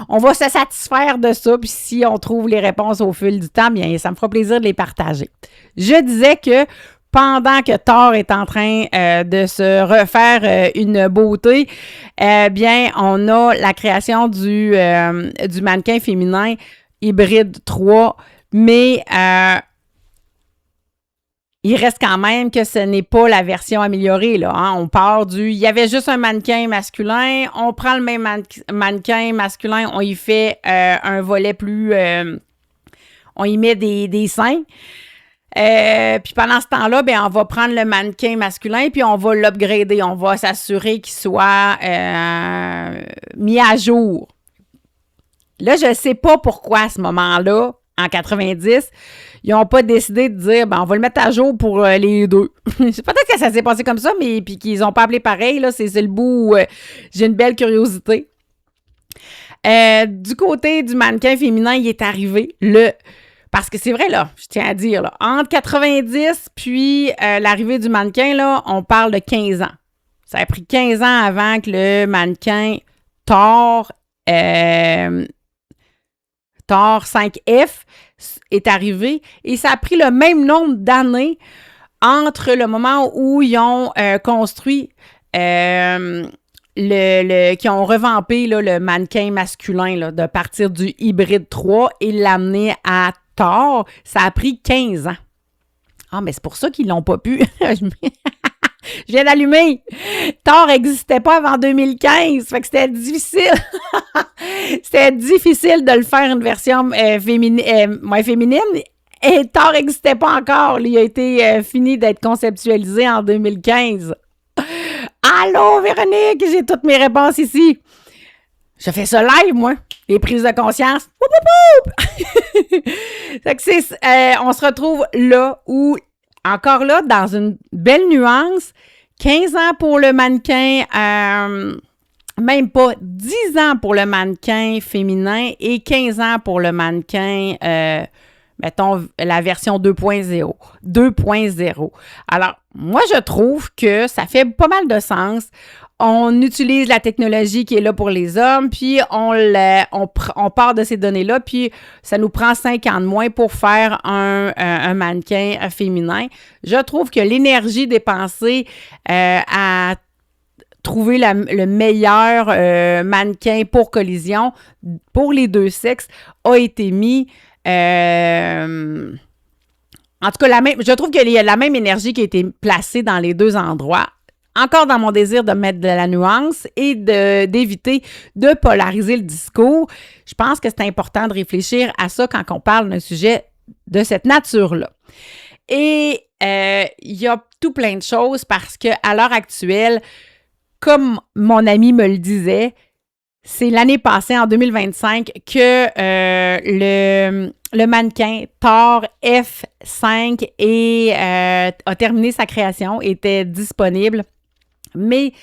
on va se satisfaire de ça. Puis si on trouve les réponses au fil du temps, bien, ça me fera plaisir de les partager. Je disais que pendant que Thor est en train de se refaire une beauté, bien, on a la création du mannequin féminin hybride 3, mais il reste quand même que ce n'est pas la version améliorée, là. Hein? On part il y avait juste un mannequin masculin, on prend le même mannequin masculin, on y fait un volet plus... on y met des seins. Puis pendant ce temps-là, ben on va prendre le mannequin masculin puis on va l'upgrader. On va s'assurer qu'il soit mis à jour. Là, je ne sais pas pourquoi à ce moment-là, en 90, ils n'ont pas décidé de dire ben on va le mettre à jour pour les deux. Peut-être que ça s'est passé comme ça, mais puis qu'ils n'ont pas appelé pareil. Là, c'est le bout où j'ai une belle curiosité. Du côté du mannequin féminin, il est arrivé parce que c'est vrai, là, je tiens à dire, là, entre 90 puis l'arrivée du mannequin, là, on parle de 15 ans. Ça a pris 15 ans avant que le mannequin Thor 5F est arrivé. Et ça a pris le même nombre d'années entre le moment où ils ont construit qui ont revampé là, le mannequin masculin là, de partir du hybride 3 et l'amener à Thor, ça a pris 15 ans. Ah, mais c'est pour ça qu'ils l'ont pas pu. Je viens d'allumer. Thor n'existait pas avant 2015. Fait que c'était difficile. C'était difficile de le faire une version féminine. Et Thor n'existait pas encore. Il a été fini d'être conceptualisé en 2015. Allô, Véronique? J'ai toutes mes réponses ici. Je fais ça live, moi. Les prises de conscience. Fait que on se retrouve là où, encore là, dans une belle nuance, 15 ans pour le mannequin, même pas 10 ans pour le mannequin féminin et 15 ans pour le mannequin, mettons, la version 2.0. 2.0. Alors, moi, je trouve que ça fait pas mal de sens. On utilise la technologie qui est là pour les hommes, puis on part de ces données-là, puis ça nous prend 5 ans de moins pour faire un mannequin féminin. Je trouve que l'énergie dépensée à trouver le meilleur mannequin pour collision pour les deux sexes a été mis... en tout cas, je trouve qu'il y a la même énergie qui a été placée dans les deux endroits. Encore dans mon désir de mettre de la nuance et d'éviter de polariser le discours, je pense que c'est important de réfléchir à ça quand on parle d'un sujet de cette nature-là. Et il y a tout plein de choses parce qu'à l'heure actuelle, comme mon ami me le disait, c'est l'année passée, en 2025, que le mannequin Thor F5 a terminé sa création, était disponible, mais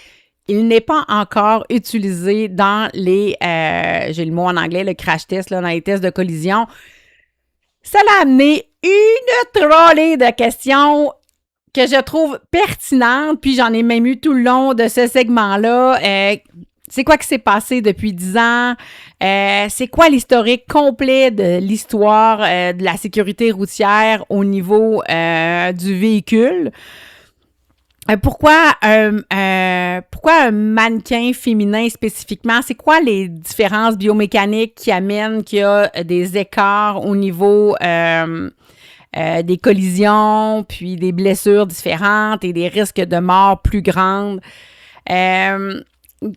il n'est pas encore utilisé dans j'ai le mot en anglais, le crash test, là, dans les tests de collision. Ça l'a amené une trolley de questions que je trouve pertinentes, puis j'en ai même eu tout le long de ce segment-là. C'est quoi qui s'est passé depuis 10 ans? C'est quoi l'historique complet de l'histoire de la sécurité routière au niveau du véhicule? Pourquoi un mannequin féminin spécifiquement? C'est quoi les différences biomécaniques qui amènent qu'il y a des écarts au niveau des collisions, puis des blessures différentes et des risques de mort plus grandes?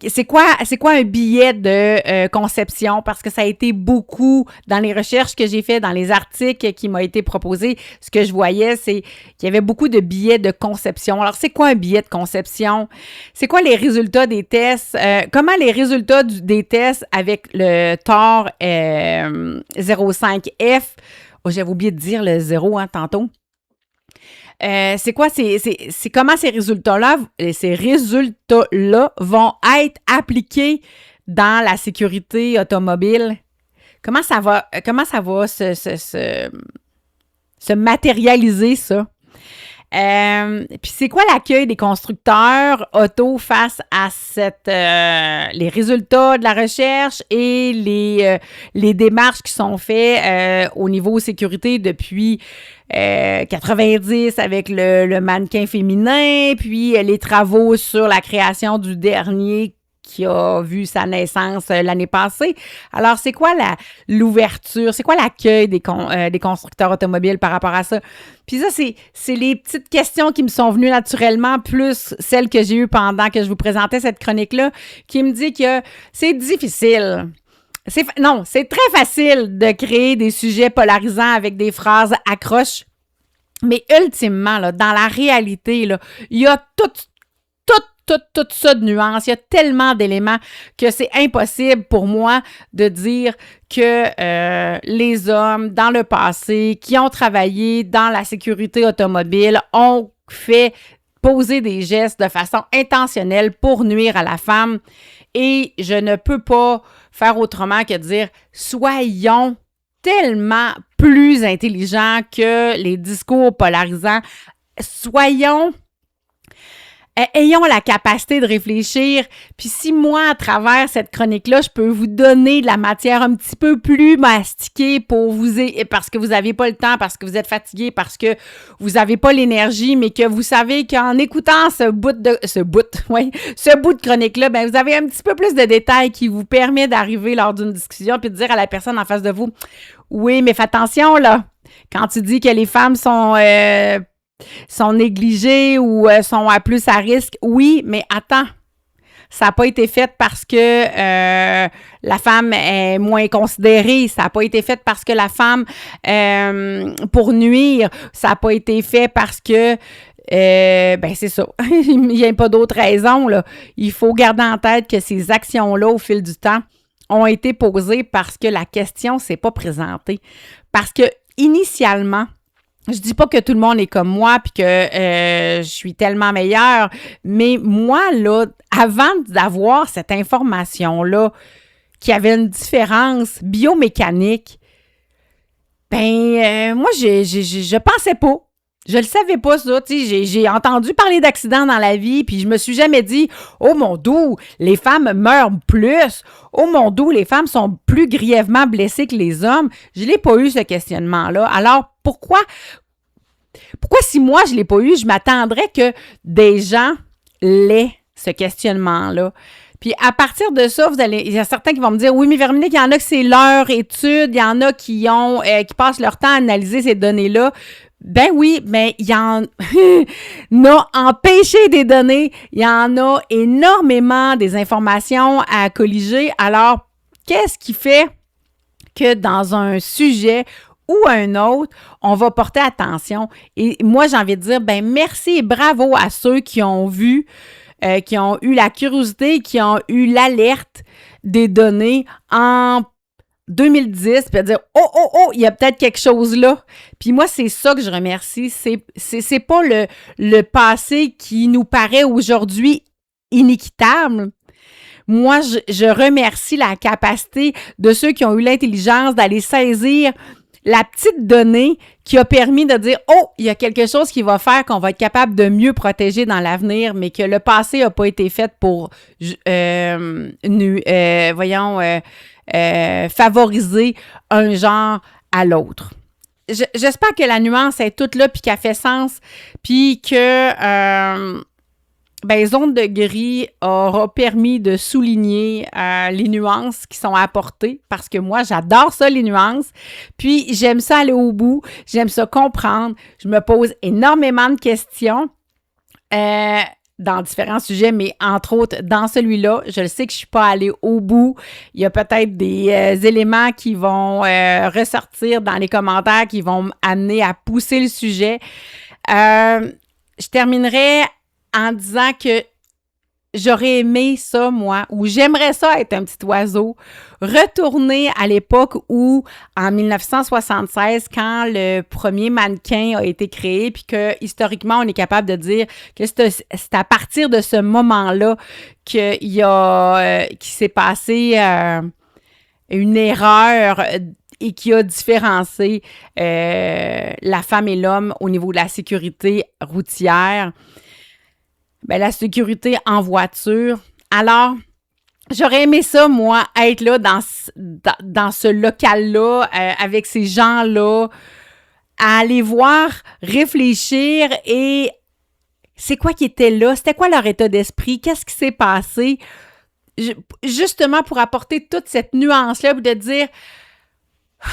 C'est quoi un billet de conception? Parce que ça a été beaucoup dans les recherches que j'ai fait, dans les articles qui m'ont été proposés. Ce que je voyais, c'est qu'il y avait beaucoup de billets de conception. Alors, c'est quoi un billet de conception? C'est quoi les résultats des tests? Comment les résultats des tests avec le Thor 05F? Oh, j'avais oublié de dire le 0 tantôt. c'est quoi? C'est comment ces résultats-là vont être appliqués dans la sécurité automobile. Comment ça va se matérialiser, ça? Puis c'est quoi l'accueil des constructeurs auto face à les résultats de la recherche et les démarches qui sont faites au niveau sécurité depuis 90 avec le mannequin féminin, puis les travaux sur la création du dernier qui a vu sa naissance l'année passée. Alors, c'est quoi l'ouverture? C'est quoi l'accueil des constructeurs automobiles par rapport à ça? Puis ça, c'est les petites questions qui me sont venues naturellement, plus celles que j'ai eues pendant que je vous présentais cette chronique-là, qui me dit que c'est difficile. C'est très facile de créer des sujets polarisants avec des phrases accroches. Mais ultimement, là, dans la réalité, là, il y a tout ça de nuances. Il y a tellement d'éléments que c'est impossible pour moi de dire que les hommes, dans le passé, qui ont travaillé dans la sécurité automobile, ont fait poser des gestes de façon intentionnelle pour nuire à la femme. Et je ne peux pas faire autrement que de dire « soyons tellement plus intelligents que les discours polarisants. Ayons la capacité de réfléchir. Puis si moi, à travers cette chronique-là, je peux vous donner de la matière un petit peu plus mastiquée pour parce que vous n'avez pas le temps, parce que vous êtes fatigué, parce que vous n'avez pas l'énergie, mais que vous savez qu'en écoutant ce bout de chronique-là, ben vous avez un petit peu plus de détails qui vous permet d'arriver lors d'une discussion puis de dire à la personne en face de vous, oui, mais fais attention, là. Quand tu dis que les femmes sont négligées ou sont à plus à risque. Oui, mais attends, ça n'a pas été fait parce que la femme est moins considérée. Ça n'a pas été fait parce que la femme, pour nuire, ça n'a pas été fait parce que c'est ça. Il n'y a pas d'autre raison, là. Il faut garder en tête que ces actions-là, au fil du temps, ont été posées parce que la question ne s'est pas présentée. Parce que, initialement, je dis pas que tout le monde est comme moi puis que je suis tellement meilleure, mais moi, là, avant d'avoir cette information-là, qu'il y avait une différence biomécanique, moi, je pensais pas. Je le savais pas, ça. J'ai entendu parler d'accidents dans la vie, puis je me suis jamais dit « Oh mon Dieu, les femmes meurent plus! Oh mon Dieu, les femmes sont plus grièvement blessées que les hommes! » Je l'ai pas eu, ce questionnement-là. Alors, pourquoi si moi, je l'ai pas eu, je m'attendrais que des gens l'aient, ce questionnement-là. Puis à partir de ça, il y a certains qui vont me dire « Oui, mais Véronique, il y en a que c'est leur étude, il y en a qui passent leur temps à analyser ces données-là. » Ben oui, mais il y en a empêché des données, il y en a énormément des informations à colliger. Alors, qu'est-ce qui fait que dans un sujet ou un autre, on va porter attention? Et moi, j'ai envie de dire, merci et bravo à ceux qui ont vu, qui ont eu la curiosité, qui ont eu l'alerte des données en 2010, puis à dire oh, il y a peut-être quelque chose là. Puis moi, c'est ça que je remercie. C'est pas le passé qui nous paraît aujourd'hui inéquitable. Moi, je remercie la capacité de ceux qui ont eu l'intelligence d'aller saisir la petite donnée qui a permis de dire « Oh, il y a quelque chose qui va faire qu'on va être capable de mieux protéger dans l'avenir, mais que le passé n'a pas été fait pour, favoriser un genre à l'autre. » J'espère que la nuance est toute là puis qu'elle fait sens, puis que Zone de gris aura permis de souligner les nuances qui sont apportées, parce que moi, j'adore ça, les nuances. Puis, j'aime ça aller au bout, j'aime ça comprendre. Je me pose énormément de questions dans différents sujets, mais entre autres, dans celui-là, je le sais que je ne suis pas allée au bout. Il y a peut-être des éléments qui vont ressortir dans les commentaires qui vont m'amener à pousser le sujet. Je terminerai en disant que j'aurais aimé ça, moi, ou j'aimerais ça être un petit oiseau, retourner à l'époque où, en 1976, quand le premier mannequin a été créé, puis que, historiquement, on est capable de dire que c'est à partir de ce moment-là qu'il s'est passé une erreur et qui a différencié la femme et l'homme au niveau de la sécurité routière. Ben, la sécurité en voiture. Alors, j'aurais aimé ça, moi, être là dans ce local-là, avec ces gens-là, à aller voir, réfléchir et c'est quoi qui était là? C'était quoi leur état d'esprit? Qu'est-ce qui s'est passé? Justement pour apporter toute cette nuance-là, pour de dire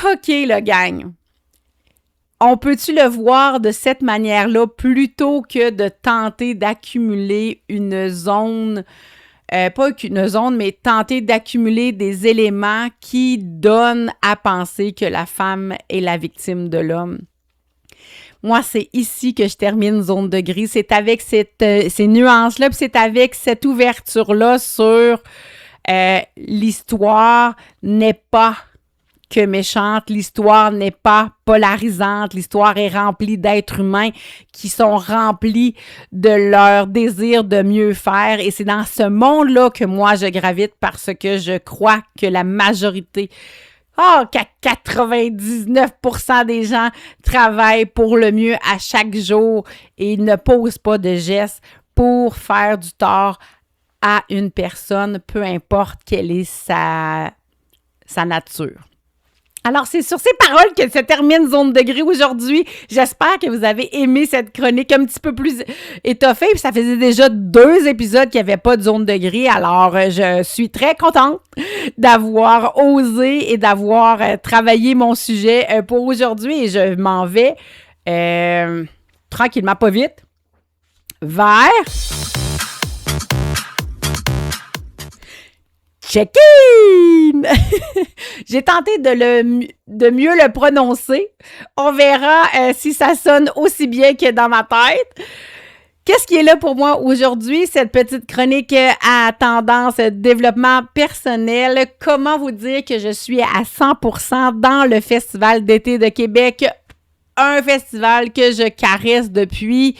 OK, le gang, on peut-tu le voir de cette manière-là plutôt que de tenter d'accumuler une zone, pas une zone, mais tenter d'accumuler des éléments qui donnent à penser que la femme est la victime de l'homme? Moi, c'est ici que je termine Zone de gris. C'est avec ces nuances-là, puis c'est avec cette ouverture-là sur l'histoire n'est pas que méchante, l'histoire n'est pas polarisante, l'histoire est remplie d'êtres humains qui sont remplis de leur désir de mieux faire et c'est dans ce monde-là que moi je gravite parce que je crois que la majorité, qu'à 99% des gens travaillent pour le mieux à chaque jour et ne posent pas de gestes pour faire du tort à une personne, peu importe quelle est sa nature. Alors, c'est sur ces paroles que se termine Zone de gris aujourd'hui. J'espère que vous avez aimé cette chronique un petit peu plus étoffée. Puis ça faisait déjà 2 épisodes qu'il n'y avait pas de Zone de gris. Alors, je suis très contente d'avoir osé et d'avoir travaillé mon sujet pour aujourd'hui. Et je m'en vais tranquillement, pas vite, vers... Check-in! J'ai tenté de mieux le prononcer. On verra si ça sonne aussi bien que dans ma tête. Qu'est-ce qui est là pour moi aujourd'hui? Cette petite chronique à tendance développement personnel. Comment vous dire que je suis à 100% dans le Festival d'été de Québec? Un festival que je caresse depuis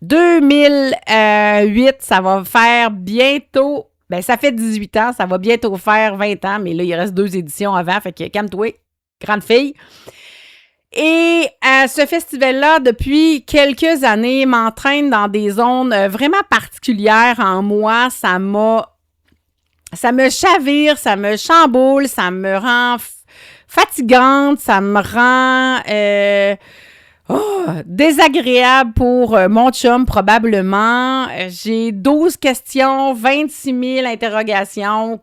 2008. Ça va faire bientôt... Ben, ça fait 18 ans, ça va bientôt faire 20 ans, mais là, il reste 2 éditions avant, fait que calme-toi, grande fille. Et ce festival-là, depuis quelques années, m'entraîne dans des zones vraiment particulières en moi. Ça me chavire, ça me chamboule, ça me rend fatigante, ça me rend... désagréable pour mon chum, probablement. J'ai 12 questions, 26 000 interrogations.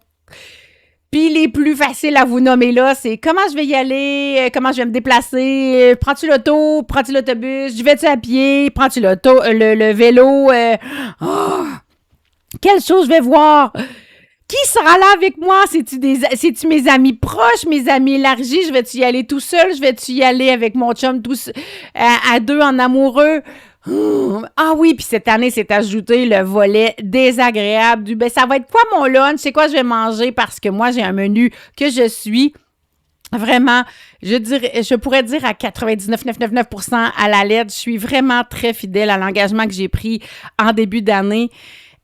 Puis les plus faciles à vous nommer là, c'est comment je vais y aller, comment je vais me déplacer, prends-tu l'auto, prends-tu l'autobus, je vais-tu à pied, prends-tu le vélo, quelle chose je vais voir? Qui sera là avec moi? C'est-tu mes amis proches, mes amis élargis? Je vais-tu y aller tout seul? Je vais-tu y aller avec mon chum à 2 en amoureux? Ah oui, puis cette année, s'est ajouté le volet désagréable du « ça va être quoi mon lunch? C'est quoi je vais manger? » Parce que moi, j'ai un menu que je suis vraiment, je pourrais dire à 99,999% à la lettre. Je suis vraiment très fidèle à l'engagement que j'ai pris en début d'année.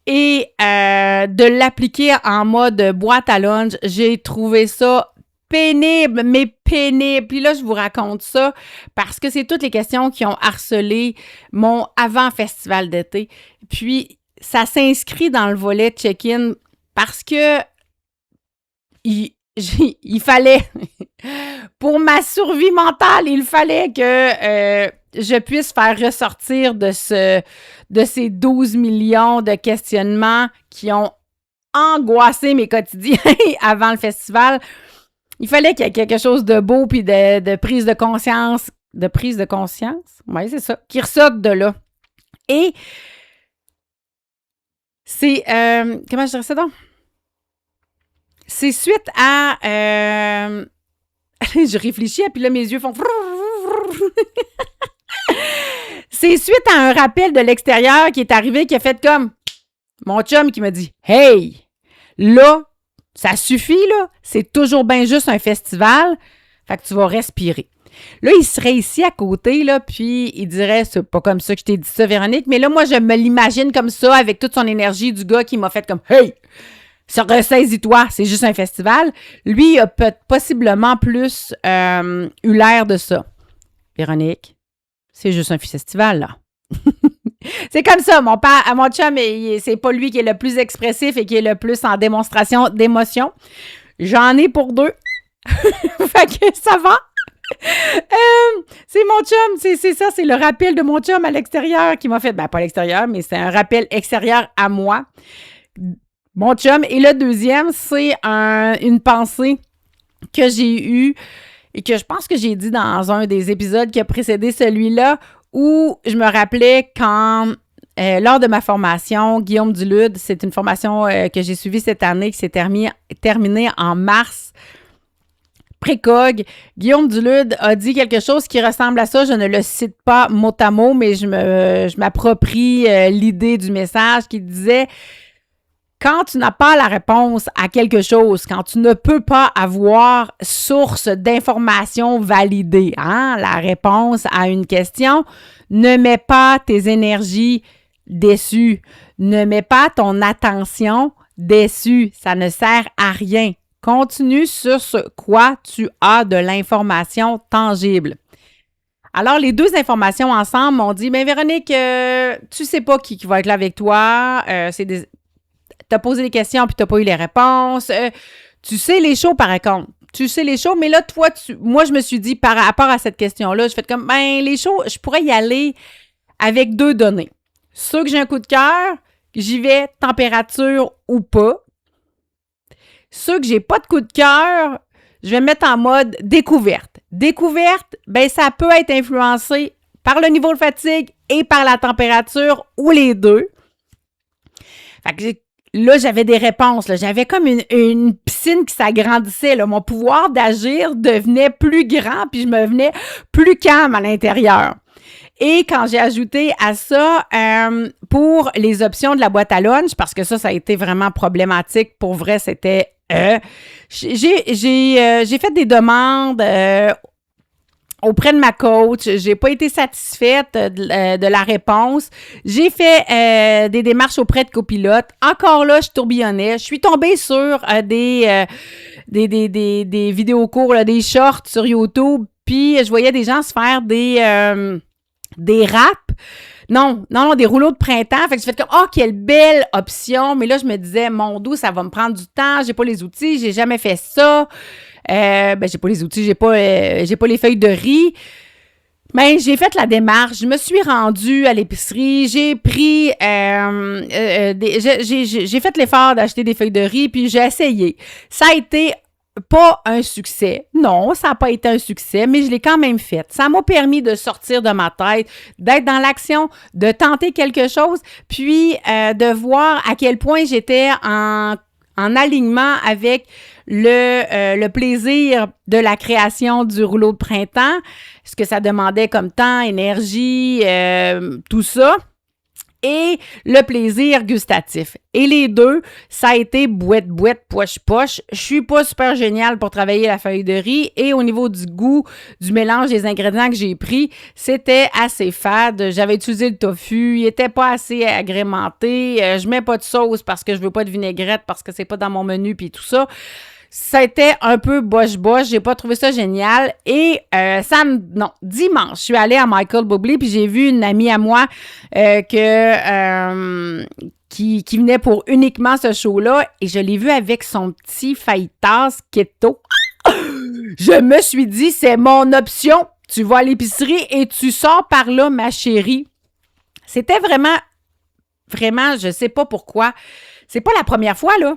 Et de l'appliquer en mode boîte à lunch, j'ai trouvé ça pénible, mais pénible. Puis là, je vous raconte ça parce que c'est toutes les questions qui ont harcelé mon avant-festival d'été. Puis, ça s'inscrit dans le volet check-in parce que il fallait, pour ma survie mentale, il fallait que je puisse faire ressortir de ces 12 millions de questionnements qui ont angoissé mes quotidiens avant le festival. Il fallait qu'il y ait quelque chose de beau puis de prise de conscience. De prise de conscience? Oui, c'est ça. Qui ressorte de là. Et c'est... comment je dirais ça donc? C'est suite à... je réfléchis, puis là, mes yeux font... C'est suite à un rappel de l'extérieur qui est arrivé, qui a fait comme... Mon chum qui me dit « Hey, là, ça suffit, là. C'est toujours bien juste un festival. Fait que tu vas respirer. » Là, il serait ici à côté, là, puis il dirait « C'est pas comme ça que je t'ai dit ça, Véronique. » Mais là, moi, je me l'imagine comme ça, avec toute son énergie du gars qui m'a fait comme « Hey! » Ressaisis-toi, c'est juste un festival. Lui, il a possiblement plus eu l'air de ça. Véronique, c'est juste un festival, là. C'est comme ça, mon chum, c'est pas lui qui est le plus expressif et qui est le plus en démonstration d'émotion. J'en ai pour deux. Fait que ça va. C'est mon chum, c'est ça, c'est le rappel de mon chum à l'extérieur qui m'a fait, ben pas à l'extérieur, mais c'est un rappel extérieur à moi. Mon chum. Et le deuxième, c'est une pensée que j'ai eue et que je pense que j'ai dit dans un des épisodes qui a précédé celui-là, où je me rappelais quand, lors de ma formation, Guillaume Dulude, c'est une formation que j'ai suivie cette année, qui s'est terminée en mars, précog. Guillaume Dulude a dit quelque chose qui ressemble à ça. Je ne le cite pas mot à mot, mais je m'approprie l'idée du message qui disait: quand tu n'as pas la réponse à quelque chose, quand tu ne peux pas avoir source d'information validée, la réponse à une question, ne mets pas tes énergies dessus. Ne mets pas ton attention dessus. Ça ne sert à rien. Continue sur ce quoi tu as de l'information tangible. Alors, les deux informations ensemble m'ont dit, bien, Véronique, tu sais pas qui va être là avec toi. T'as posé des questions puis t'as pas eu les réponses. Tu sais les shows, par contre. Tu sais les shows, mais là, toi, moi, je me suis dit, par rapport à cette question-là, je fais comme, ben, les shows, je pourrais y aller avec deux données. Ceux que j'ai un coup de cœur, j'y vais température ou pas. Ceux que j'ai pas de coup de cœur, je vais me mettre en mode découverte. Découverte, ben, ça peut être influencé par le niveau de fatigue et par la température ou les deux. Fait que là, j'avais des réponses. Là. J'avais comme une piscine qui s'agrandissait. Là. Mon pouvoir d'agir devenait plus grand, puis je me venais plus calme à l'intérieur. Et quand j'ai ajouté à ça, pour les options de la boîte à lunch, parce que ça a été vraiment problématique, pour vrai, c'était... j'ai fait des demandes auprès de ma coach, j'ai pas été satisfaite de la réponse. J'ai fait des démarches auprès de copilotes. Encore là, je tourbillonnais. Je suis tombée sur des vidéos-cours, là, des shorts sur YouTube, puis je voyais des gens se faire des wraps. Non, des rouleaux de printemps. Fait que j'ai fait comme, oh, quelle belle option. Mais là, je me disais, mon Dieu, ça va me prendre du temps. J'ai pas les outils, j'ai jamais fait ça. J'ai pas les outils, j'ai pas les feuilles de riz. Mais j'ai fait la démarche, je me suis rendue à l'épicerie, j'ai pris j'ai fait l'effort d'acheter des feuilles de riz, puis j'ai essayé. Ça a été pas un succès. Non, ça n'a pas été un succès, mais je l'ai quand même fait. Ça m'a permis de sortir de ma tête, d'être dans l'action, de tenter quelque chose, puis de voir à quel point j'étais en alignement avec le plaisir de la création du rouleau de printemps, ce que ça demandait comme temps, énergie, tout ça, et le plaisir gustatif. Et les deux, ça a été boîte, poche. Je suis pas super géniale pour travailler la feuille de riz, et au niveau du goût, du mélange des ingrédients que j'ai pris, c'était assez fade. J'avais utilisé le tofu, il était pas assez agrémenté. Je mets pas de sauce parce que je veux pas de vinaigrette, parce que c'est pas dans mon menu, puis tout ça. Ça a été un peu boche. J'ai pas trouvé ça génial. Et dimanche, je suis allée à Michael Bublé, puis j'ai vu une amie à moi qui venait pour uniquement ce show-là, et je l'ai vu avec son petit fajitas keto. Je me suis dit, c'est mon option. Tu vas à l'épicerie et tu sors par là, ma chérie. C'était vraiment, je sais pas pourquoi. C'est pas la première fois, là,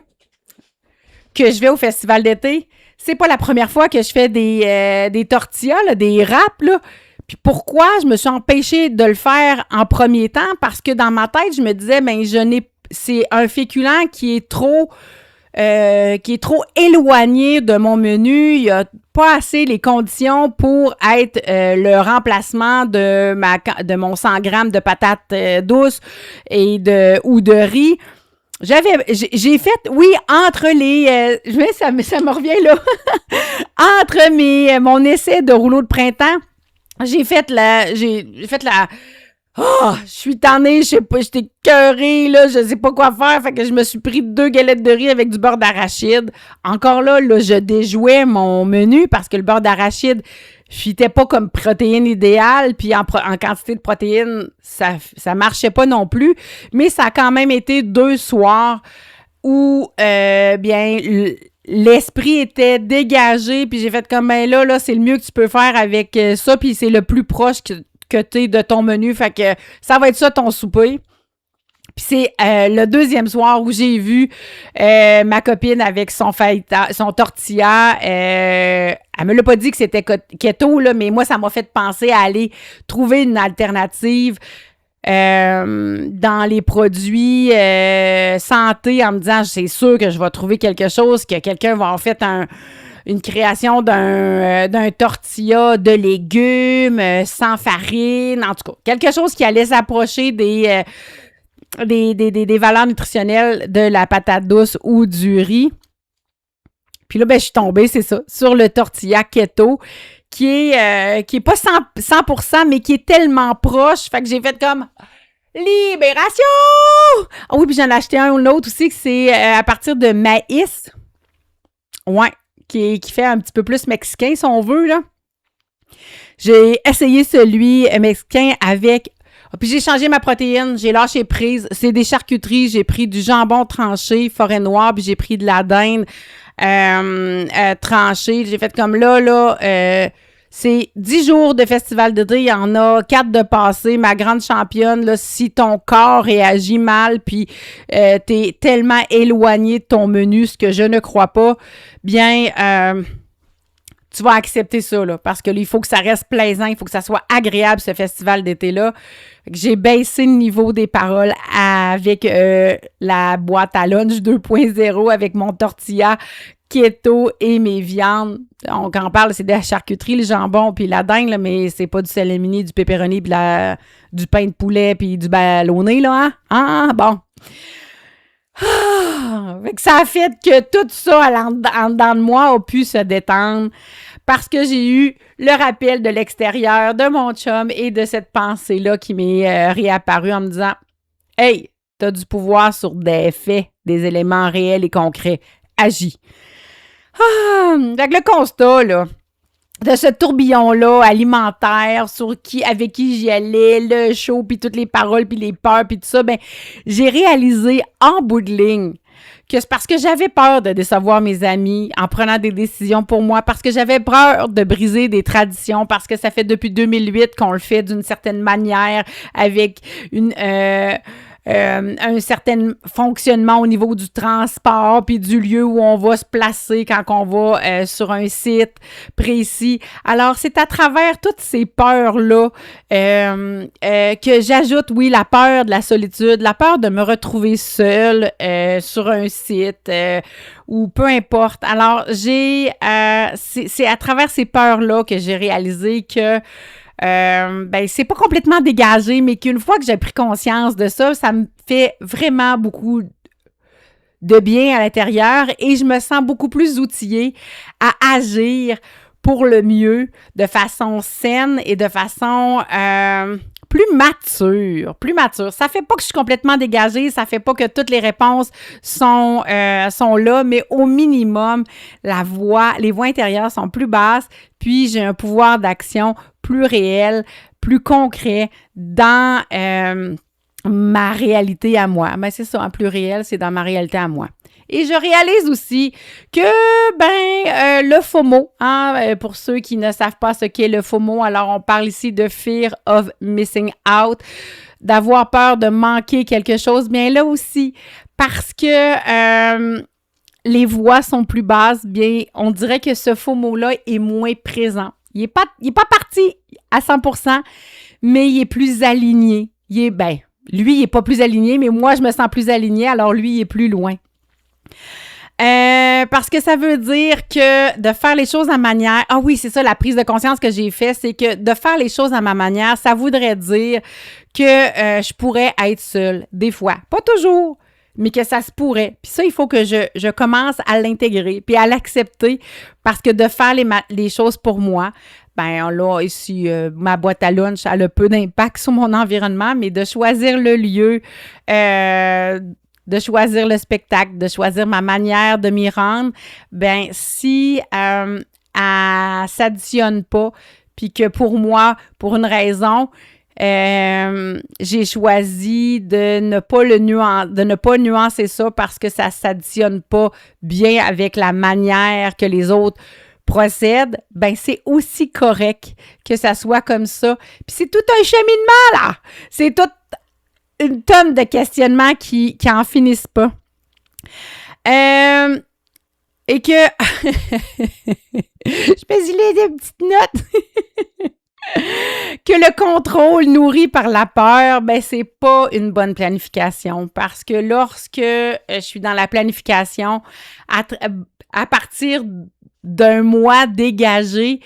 que je vais au festival d'été. C'est pas la première fois que je fais des tortillas, là, des wraps, là. Puis pourquoi je me suis empêchée de le faire en premier temps? Parce que dans ma tête, je me disais, c'est un féculent qui est trop éloigné de mon menu. Il n'y a pas assez les conditions pour être le remplacement de mon 100 grammes de patates douces ou de riz. j'ai fait, oui, entre les, ça me revient là, entre mon essai de rouleau de printemps, j'ai fait la, je suis tannée, je sais pas, j'étais écœurée, là, je sais pas quoi faire, fait que je me suis pris 2 galettes de riz avec du beurre d'arachide. Encore là, je déjouais mon menu parce que le beurre d'arachide fitait pas comme protéine idéale, puis en quantité de protéines, ça marchait pas non plus, mais ça a quand même été 2 soirs où, l'esprit était dégagé, puis j'ai fait comme, ben là, c'est le mieux que tu peux faire avec ça, puis c'est le plus proche que t'es de ton menu, fait que ça va être ça ton souper. Puis c'est le 2e soir où j'ai vu ma copine avec son tortilla. Elle me l'a pas dit que c'était keto, là, mais moi, ça m'a fait penser à aller trouver une alternative dans les produits santé en me disant, c'est sûr que je vais trouver quelque chose, que quelqu'un va en fait une création d'un tortilla de légumes sans farine, en tout cas, quelque chose qui allait s'approcher des valeurs nutritionnelles de la patate douce ou du riz. Puis là, je suis tombée, c'est ça, sur le tortilla keto, qui est pas 100%, mais qui est tellement proche, fait que j'ai fait comme libération! Ah oui, puis j'en ai acheté un ou l'autre aussi, que c'est à partir de maïs. Ouais, qui fait un petit peu plus mexicain, si on veut, là. J'ai essayé celui mexicain avec... Puis j'ai changé ma protéine, j'ai lâché prise. C'est des charcuteries, j'ai pris du jambon tranché, forêt noire, puis j'ai pris de la dinde tranchée. J'ai fait comme là, c'est 10 jours de festival d'été, il y en a 4 de passé. Ma grande championne, là, si ton corps réagit mal, puis t'es tellement éloigné de ton menu, ce que je ne crois pas, bien... tu vas accepter ça, là, parce que là, il faut que ça reste plaisant, il faut que ça soit agréable, ce festival d'été-là. J'ai baissé le niveau des paroles avec la boîte à lunch 2.0, avec mon tortilla keto et mes viandes. On en parle, c'est de la charcuterie, le jambon, puis la dinde, là, mais c'est pas du salamini, du pepperoni, puis du pain de poulet, puis du ballonné, là, hein? Ah, bon. Fait que ça a fait que tout ça, en dedans de moi, a pu se détendre parce que j'ai eu le rappel de l'extérieur de mon chum et de cette pensée-là qui m'est réapparue en me disant « Hey, t'as du pouvoir sur des faits, des éléments réels et concrets. Agis. » Fait que le constat, là, de ce tourbillon-là alimentaire avec qui j'y allais, le show, puis toutes les paroles, puis les peurs, puis tout ça, ben j'ai réalisé en bout de ligne que c'est parce que j'avais peur de décevoir mes amis en prenant des décisions pour moi, parce que j'avais peur de briser des traditions, parce que ça fait depuis 2008 qu'on le fait d'une certaine manière, avec un certain fonctionnement au niveau du transport puis du lieu où on va se placer quand on va sur un site précis. Alors, c'est à travers toutes ces peurs-là que j'ajoute, oui, la peur de la solitude, la peur de me retrouver seule sur un site ou peu importe. Alors, c'est à travers ces peurs-là que j'ai réalisé que c'est pas complètement dégagé, mais qu'une fois que j'ai pris conscience de ça, ça me fait vraiment beaucoup de bien à l'intérieur et je me sens beaucoup plus outillée à agir pour le mieux, de façon saine et de façon plus mature. Ça fait pas que je suis complètement dégagée, ça fait pas que toutes les réponses sont là, mais au minimum, les voix intérieures sont plus basses, puis j'ai un pouvoir d'action plus réel, plus concret dans ma réalité à moi. Ben, c'est ça, en plus réel, c'est dans ma réalité à moi. Et je réalise aussi que, le FOMO, pour ceux qui ne savent pas ce qu'est le FOMO, alors on parle ici de Fear of Missing Out, d'avoir peur de manquer quelque chose, bien là aussi, parce que les voix sont plus basses, bien, on dirait que ce FOMO-là est moins présent. Il est pas parti à 100%, mais il est plus aligné. Lui, il est pas plus aligné, mais moi, je me sens plus alignée, alors lui, il est plus loin. Parce que ça veut dire que de faire les choses à manière... Ah oui, c'est ça, la prise de conscience que j'ai faite, c'est que de faire les choses à ma manière, ça voudrait dire que je pourrais être seule, des fois. Pas toujours, mais que ça se pourrait. Puis ça, il faut que je commence à l'intégrer, puis à l'accepter, parce que de faire les choses pour moi, ben là, ici, ma boîte à lunch, elle a peu d'impact sur mon environnement, mais de choisir le lieu, de choisir le spectacle, de choisir ma manière de m'y rendre, ben si elle s'additionne pas, puis que pour moi, pour une raison, j'ai choisi de ne pas nuancer ça parce que ça s'additionne pas bien avec la manière que les autres procèdent, ben c'est aussi correct que ça soit comme ça. Puis c'est tout un cheminement, là! C'est toute une tonne de questionnements qui en finissent pas. Et que... je me suis laissé des petites notes. Que le contrôle nourri par la peur, ben c'est pas une bonne planification parce que lorsque je suis dans la planification, à partir d'un mois dégagé,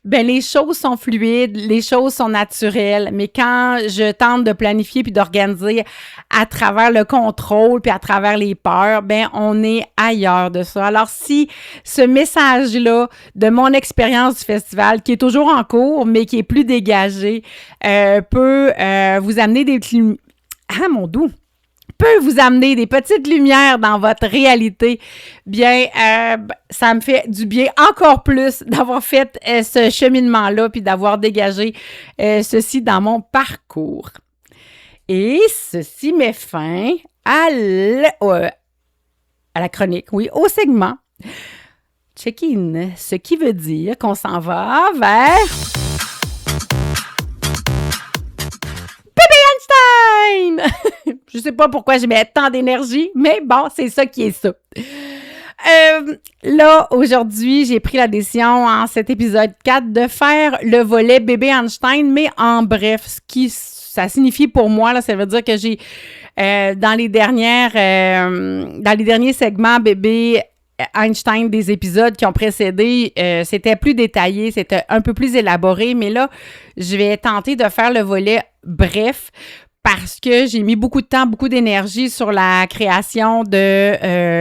ben les choses sont fluides, les choses sont naturelles. Mais quand je tente de planifier puis d'organiser à travers le contrôle puis à travers les peurs, ben on est ailleurs de ça. Alors si ce message-là de mon expérience du festival, qui est toujours en cours, mais qui est plus dégagé, peut vous amener des petits... Ah, mon doux! Peut vous amener des petites lumières dans votre réalité, bien, ça me fait du bien encore plus d'avoir fait ce cheminement-là puis d'avoir dégagé ceci dans mon parcours. Et ceci met fin à la chronique, oui, au segment check-in, ce qui veut dire qu'on s'en va vers... Je sais pas pourquoi je mets tant d'énergie, mais bon, c'est ça qui est ça. Là, aujourd'hui, j'ai pris la décision en cet épisode 4 de faire le volet bébé Einstein, mais en bref, ça signifie pour moi, là, ça veut dire que j'ai, dans les derniers segments bébé Einstein des épisodes qui ont précédé, c'était plus détaillé, c'était un peu plus élaboré, mais là, je vais tenter de faire le volet bref parce que j'ai mis beaucoup de temps, beaucoup d'énergie sur la création de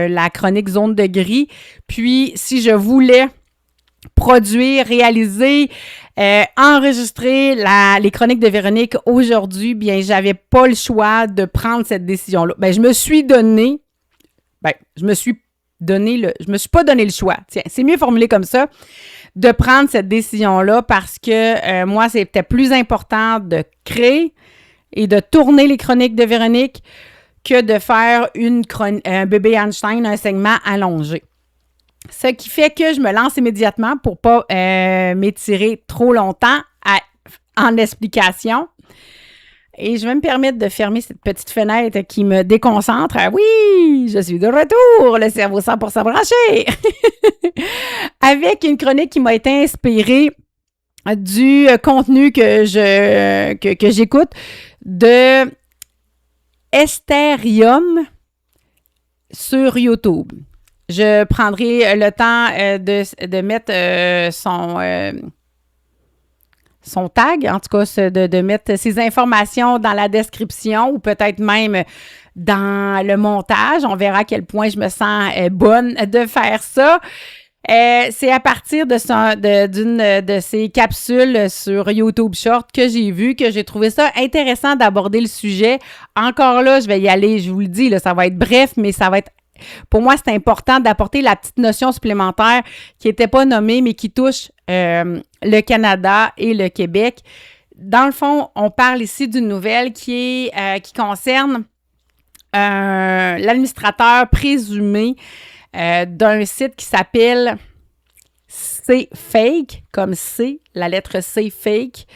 la chronique Zone de gris. Puis, si je voulais produire, réaliser, enregistrer les chroniques de Véronique aujourd'hui, bien, j'avais pas le choix de prendre cette décision-là. Bien, je me suis pas donné le choix. Tiens, c'est mieux formulé comme ça, de prendre cette décision-là parce que moi, c'était plus important de créer et de tourner les chroniques de Véronique que de faire un bébé Einstein, un segment allongé. Ce qui fait que je me lance immédiatement pour pas m'étirer trop longtemps en explication. Et je vais me permettre de fermer cette petite fenêtre qui me déconcentre. Ah oui, je suis de retour, le cerveau 100% branché. Avec une chronique qui m'a été inspirée du contenu que j'écoute de Estherium sur YouTube. Je prendrai le temps de mettre son tag, en tout cas de mettre ses informations dans la description ou peut-être même dans le montage. On verra à quel point je me sens bonne de faire ça. C'est à partir d'une de ces capsules sur YouTube Short que j'ai vu, que j'ai trouvé ça intéressant d'aborder le sujet. Encore là, je vais y aller, je vous le dis, là, ça va être bref, mais ça va être... Pour moi, c'est important d'apporter la petite notion supplémentaire qui n'était pas nommée, mais qui touche le Canada et le Québec. Dans le fond, on parle ici d'une nouvelle qui concerne l'administrateur présumé d'un site qui s'appelle C'est Fake, comme C, la lettre C, Fake.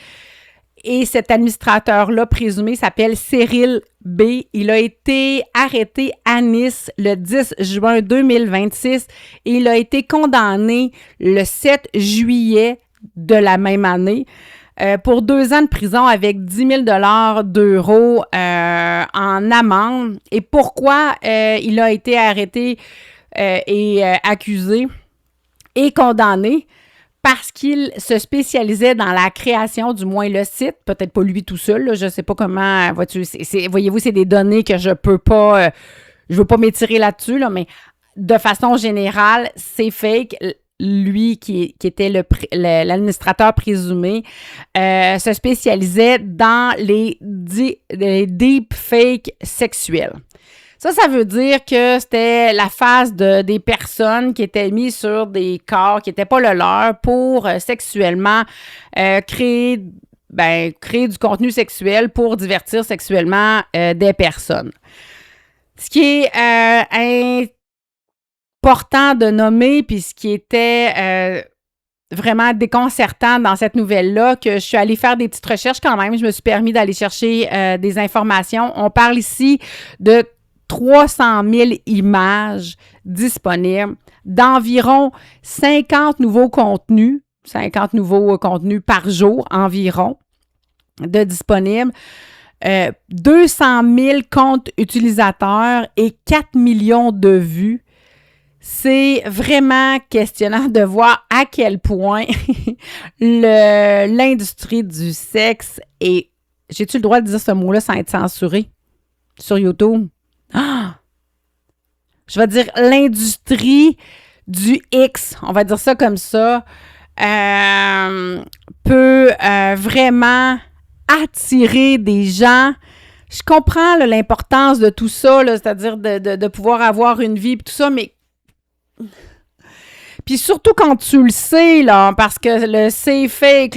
Et cet administrateur-là présumé s'appelle Cyril B. Il a été arrêté à Nice le 10 juin 2026 et il a été condamné le 7 juillet de la même année pour 2 ans de prison avec 10 000 d'euros en amende. Et pourquoi il a été arrêté et accusé et condamné? Parce qu'il se spécialisait dans la création, du moins le site, peut-être pas lui tout seul, là, je ne sais pas comment, voyez-vous, c'est des données que je ne peux pas je veux pas m'étirer là-dessus, là, mais de façon générale, c'est fake. Lui, qui était l'administrateur présumé, se spécialisait dans les deepfakes sexuels. Ça veut dire que c'était la face des personnes qui étaient mises sur des corps qui n'étaient pas le leur pour sexuellement créer du contenu sexuel pour divertir sexuellement des personnes. Ce qui est important de nommer, puis ce qui était vraiment déconcertant dans cette nouvelle-là, que je suis allée faire des petites recherches quand même. Je me suis permis d'aller chercher des informations. On parle ici de 300 000 images disponibles, d'environ 50 nouveaux contenus par jour environ de disponibles, 200 000 comptes utilisateurs et 4 millions de vues. C'est vraiment questionnant de voir à quel point l'industrie du sexe est... J'ai-tu le droit de dire ce mot-là sans être censuré sur YouTube? Ah! Je vais dire l'industrie du X, on va dire ça comme ça, peut vraiment attirer des gens. Je comprends là, l'importance de tout ça, là, c'est-à-dire de pouvoir avoir une vie et tout ça, mais puis surtout quand tu le sais, là, parce que c'est fake,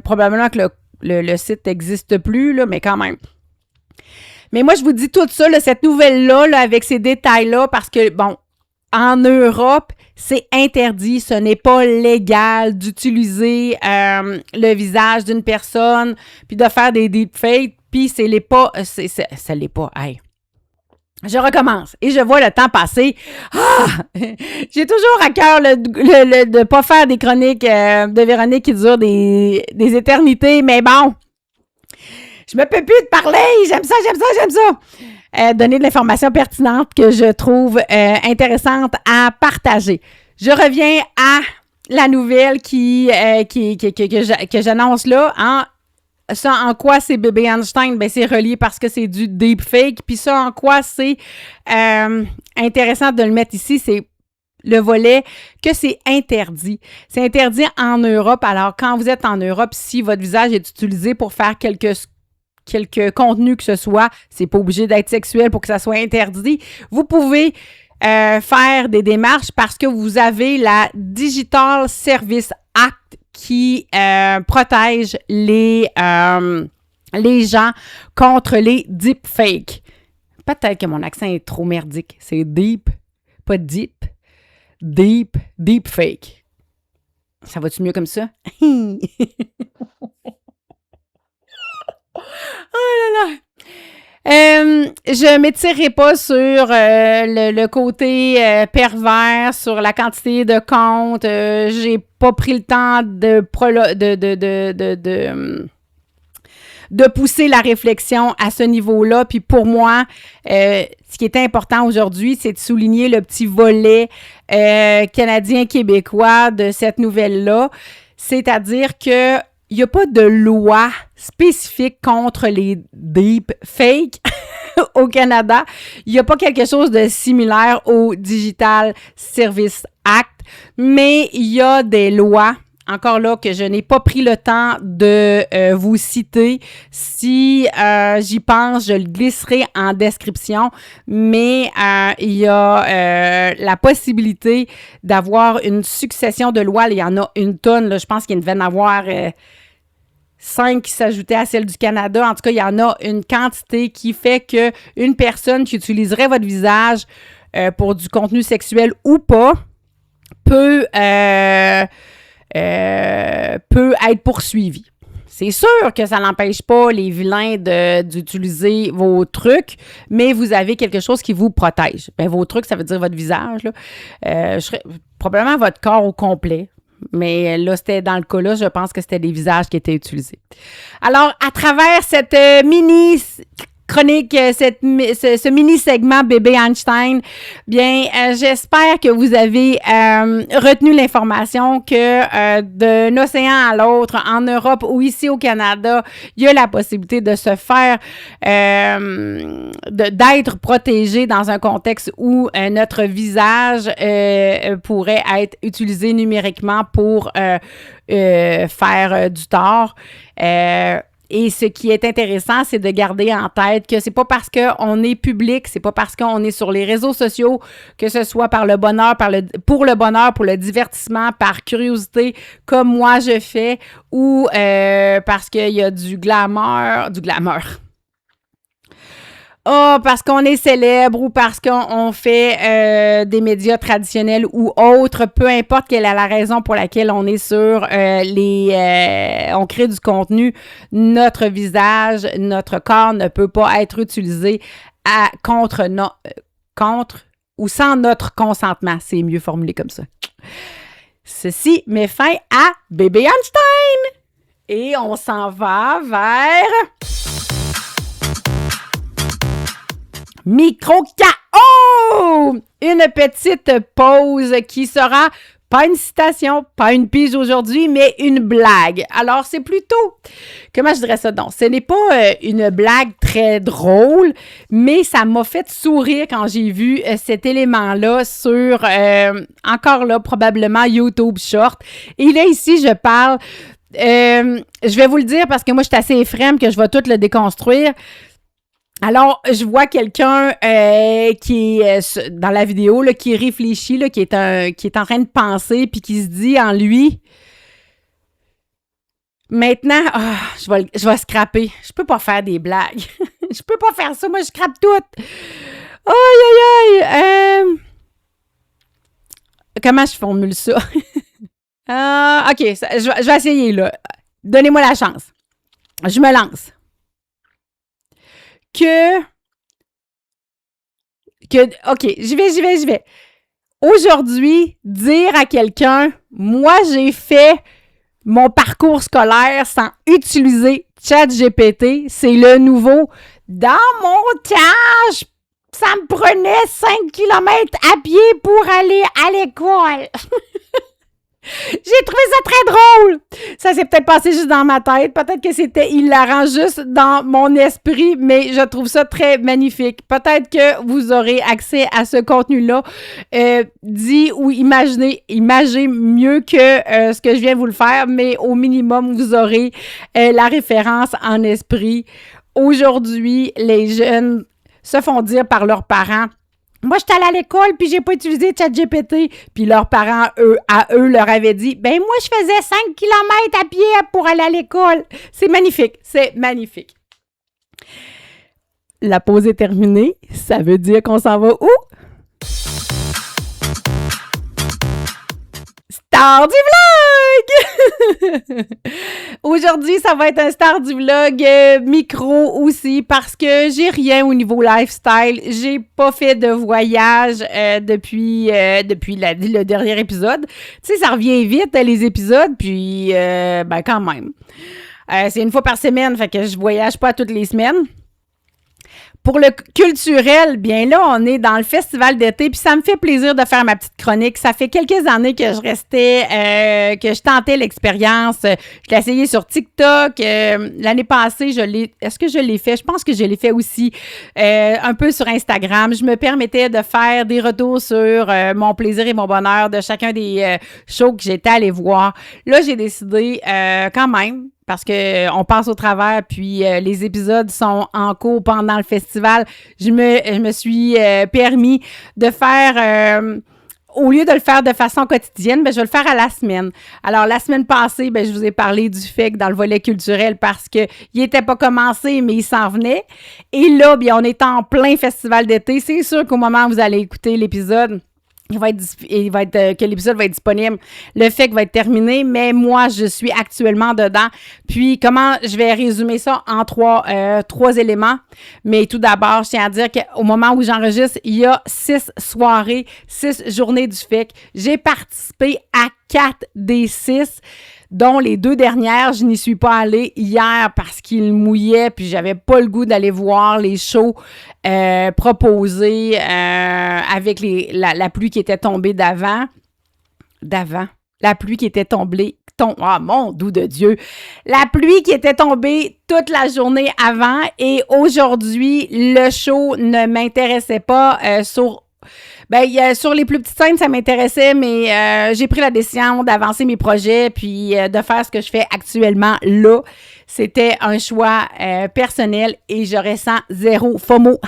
probablement que le site n'existe plus, là, mais quand même. Mais moi, je vous dis tout ça, là, cette nouvelle-là, là, avec ces détails-là, parce que, bon, en Europe, c'est interdit, ce n'est pas légal d'utiliser le visage d'une personne, puis de faire des deepfakes, puis ça l'est pas, hey. Je recommence et je vois le temps passer. Ah! J'ai toujours à cœur de pas faire des chroniques de Véronique qui durent des éternités, mais bon, je me peux plus de parler. J'aime ça. Donner de l'information pertinente que je trouve intéressante à partager. Je reviens à la nouvelle que j'annonce là. Ça, en quoi c'est bébé Einstein? Ben, c'est relié parce que c'est du deepfake. Puis ça, en quoi c'est intéressant de le mettre ici, c'est le volet que c'est interdit. C'est interdit en Europe. Alors, quand vous êtes en Europe, si votre visage est utilisé pour faire quelques contenus que ce soit, c'est pas obligé d'être sexuel pour que ça soit interdit. Vous pouvez faire des démarches parce que vous avez la Digital Service Act qui protège les gens contre les deepfakes. Peut-être que mon accent est trop merdique. C'est deep, pas deep. Deepfake. Ça va-tu mieux comme ça? Oh là là! Je m'étirerai pas sur le côté pervers, sur la quantité de comptes. J'ai pas pris le temps de pousser la réflexion à ce niveau-là. Puis pour moi, ce qui est important aujourd'hui, c'est de souligner le petit volet canadien-québécois de cette nouvelle-là. C'est-à-dire que il n'y a pas de loi spécifique contre les deepfakes au Canada. Il n'y a pas quelque chose de similaire au Digital Service Act, mais il y a des lois, encore là, que je n'ai pas pris le temps de vous citer. Si j'y pense, je le glisserai en description, mais il y a la possibilité d'avoir une succession de lois. Il y en a une tonne, là, je pense qu'il devait en avoir 5 qui s'ajoutaient à celle du Canada. En tout cas, il y en a une quantité qui fait qu'une personne qui utiliserait votre visage pour du contenu sexuel ou pas peut être poursuivie. C'est sûr que ça n'empêche pas les vilains d'utiliser vos trucs, mais vous avez quelque chose qui vous protège. Bien, vos trucs, ça veut dire votre visage, là. Probablement votre corps au complet. Mais là, dans le cas-là, je pense que c'était des visages qui étaient utilisés. Alors, à travers cette mini chronique, ce mini-segment Bébé Einstein, bien, j'espère que vous avez retenu l'information que d'un océan à l'autre, en Europe ou ici au Canada, il y a la possibilité de se faire, d'être protégé dans un contexte où notre visage pourrait être utilisé numériquement pour faire du tort. Et ce qui est intéressant, c'est de garder en tête que c'est pas parce qu'on est public, c'est pas parce qu'on est sur les réseaux sociaux, que ce soit par le bonheur, pour le bonheur, pour le divertissement, par curiosité, comme moi je fais, ou parce qu'il y a du glamour. Parce qu'on est célèbre ou parce qu'on fait des médias traditionnels ou autres, peu importe quelle est la raison pour laquelle on est sur on crée du contenu, notre visage, notre corps ne peut pas être utilisé contre ou sans notre consentement. C'est mieux formulé comme ça. Ceci met fin à Bébé Einstein. Et on s'en va vers Micro-KO! Une petite pause qui sera pas une citation, pas une pige aujourd'hui, mais une blague. Alors, c'est plutôt, comment je dirais ça? Donc, ce n'est pas une blague très drôle, mais ça m'a fait sourire quand j'ai vu cet élément-là sur, encore là, probablement YouTube Short. Et là, ici, je parle, je vais vous le dire parce que moi, je suis assez effrême que je vais tout le déconstruire. Alors, je vois quelqu'un qui est dans la vidéo, là, qui réfléchit, là, qui est en train de penser, puis qui se dit en lui, maintenant, je vais scraper. Je peux pas faire des blagues. Je peux pas faire ça, moi, je scrape tout. Aïe, aïe, aïe. Comment je formule ça? OK, je vais essayer, là. Donnez-moi la chance. Je me lance. OK, j'y vais. Aujourd'hui, dire à quelqu'un, moi, j'ai fait mon parcours scolaire sans utiliser ChatGPT, c'est le nouveau. Dans mon temps, ça me prenait 5 km à pied pour aller à l'école. J'ai trouvé ça très drôle. Ça s'est peut-être passé juste dans ma tête. Peut-être que c'était hilarant juste dans mon esprit, mais je trouve ça très magnifique. Peut-être que vous aurez accès à ce contenu-là. Dit ou imaginez mieux que ce que je viens de vous le faire, mais au minimum, vous aurez la référence en esprit. Aujourd'hui, les jeunes se font dire par leurs parents, moi, j'étais allée à l'école, puis j'ai pas utilisé ChatGPT. Puis leurs parents, eux leur avaient dit, ben moi, je faisais 5 km à pied pour aller à l'école. C'est magnifique, c'est magnifique. La pause est terminée. Ça veut dire qu'on s'en va où? Star du vlog! Aujourd'hui, ça va être un star du vlog micro aussi parce que j'ai rien au niveau lifestyle. J'ai pas fait de voyage depuis le dernier épisode. Tu sais, ça revient vite, les épisodes, puis ben quand même. C'est une fois par semaine, fait que je voyage pas toutes les semaines. Pour le culturel, bien là, on est dans le festival d'été, puis ça me fait plaisir de faire ma petite chronique. Ça fait quelques années que je je tentais l'expérience. Je l'ai essayé sur TikTok. L'année passée, est-ce que je l'ai fait? Je pense que je l'ai fait aussi un peu sur Instagram. Je me permettais de faire des retours sur mon plaisir et mon bonheur de chacun des shows que j'étais allée voir. Là, j'ai décidé quand même, parce qu'on passe au travers, puis les épisodes sont en cours pendant le festival. Je me suis permis de faire, au lieu de le faire de façon quotidienne, ben, je vais le faire à la semaine. Alors, la semaine passée, ben, je vous ai parlé du fait que dans le volet culturel, parce qu'il n'était pas commencé, mais il s'en venait. Et là, bien, on est en plein festival d'été. C'est sûr qu'au moment où vous allez écouter l'épisode, que l'épisode va être disponible, le fait qu'il va être terminé, mais moi, je suis actuellement dedans. Puis, comment je vais résumer ça en trois éléments? Mais tout d'abord, je tiens à dire qu'au moment où j'enregistre, il y a 6 soirées, 6 journées du FEC. J'ai participé à 4 des 6. dont les 2 dernières, je n'y suis pas allée hier parce qu'il mouillait, puis j'avais pas le goût d'aller voir les shows proposés avec la pluie qui était tombée d'avant. La pluie qui était tombée. Ah, mon doux de Dieu! La pluie qui était tombée toute la journée avant et aujourd'hui, le show ne m'intéressait pas sur les plus petites scènes, ça m'intéressait, mais j'ai pris la décision d'avancer mes projets puis de faire ce que je fais actuellement là. C'était un choix personnel et je ressens zéro FOMO.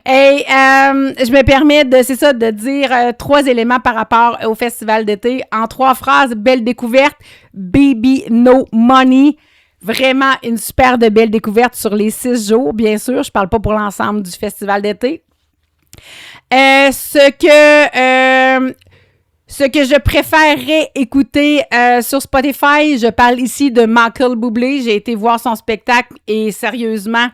Et je me permets de dire 3 éléments par rapport au festival d'été. En 3 phrases, belle découverte, Baby No Money. Vraiment une super de belle découverte sur les 6 jours, bien sûr. Je parle pas pour l'ensemble du festival d'été. Ce que je préférerais écouter sur Spotify, je parle ici de Michael Bublé. J'ai été voir son spectacle et sérieusement,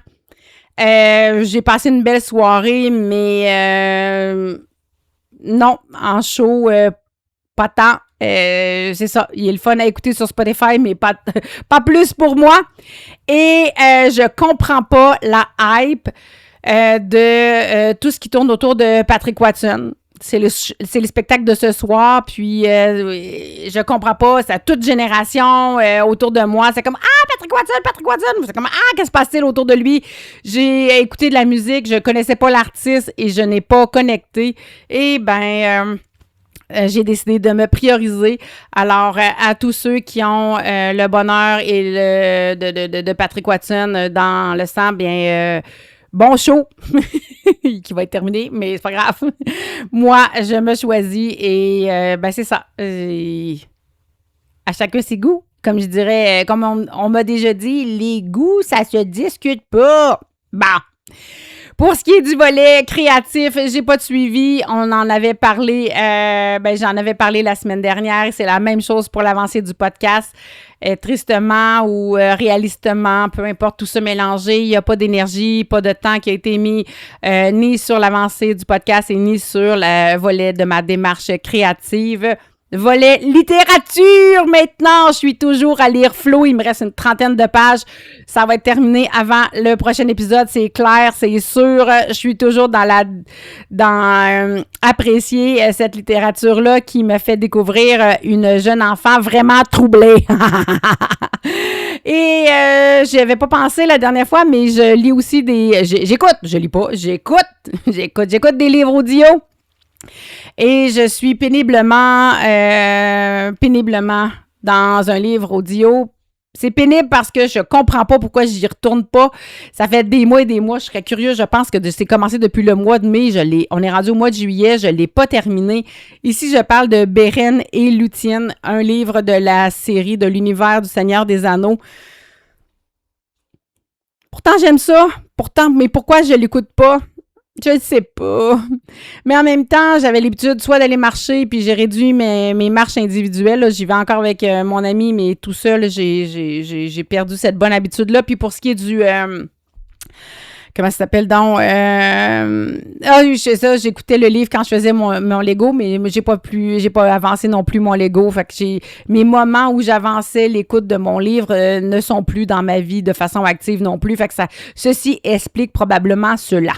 j'ai passé une belle soirée, mais non, en show, pas tant. C'est ça, il est le fun à écouter sur Spotify, mais pas plus pour moi. Et je comprends pas la hype de tout ce qui tourne autour de Patrick Watson. C'est le spectacle de ce soir, puis je comprends pas, c'est à toute génération autour de moi, c'est comme « Ah, Patrick Watson! » C'est comme « Ah, qu'est-ce qui se passe-t-il autour de lui? » J'ai écouté de la musique, je connaissais pas l'artiste et je n'ai pas connecté. Et j'ai décidé de me prioriser. Alors, à tous ceux qui ont le bonheur et de Patrick Watson dans le sang, bien... bon show qui va être terminé, mais c'est pas grave. Moi, je me choisis et c'est ça. À chacun ses goûts. Comme je dirais, comme on m'a déjà dit, les goûts, ça se discute pas. Bon. Pour ce qui est du volet créatif, j'ai pas de suivi. On en avait parlé, j'en avais parlé la semaine dernière. C'est la même chose pour l'avancée du podcast. Tristement ou réalistement, peu importe, tout ça mélangé. Il n'y a pas d'énergie, pas de temps qui a été mis ni sur l'avancée du podcast et ni sur le volet de ma démarche créative. Volet littérature, maintenant, je suis toujours à lire Flo, il me reste une 30aine de pages, ça va être terminé avant le prochain épisode, c'est clair, c'est sûr, je suis toujours dans apprécier cette littérature-là qui me fait découvrir une jeune enfant vraiment troublée. Et j'y avais pas pensé la dernière fois, mais je lis aussi j'écoute des livres audio. Et je suis péniblement dans un livre audio. C'est pénible parce que je comprends pas pourquoi j'y retourne pas. Ça fait des mois et des mois. Je serais curieuse. Je pense que c'est commencé depuis le mois de mai. On est rendu au mois de juillet. Je l'ai pas terminé. Ici, je parle de Beren et Luthien, un livre de la série de l'univers du Seigneur des Anneaux. Pourtant, j'aime ça. Mais pourquoi je l'écoute pas? Je ne sais pas. Mais en même temps, j'avais l'habitude soit d'aller marcher, puis j'ai réduit mes marches individuelles. Là. J'y vais encore avec mon ami, mais tout seul, j'ai perdu cette bonne habitude-là. Puis pour ce qui est du... comment ça s'appelle donc? Oui, c'est ça, j'écoutais le livre quand je faisais mon Lego, mais j'ai pas avancé non plus mon Lego. Fait que mes moments où j'avançais l'écoute de mon livre ne sont plus dans ma vie de façon active non plus. Fait que ceci explique probablement cela.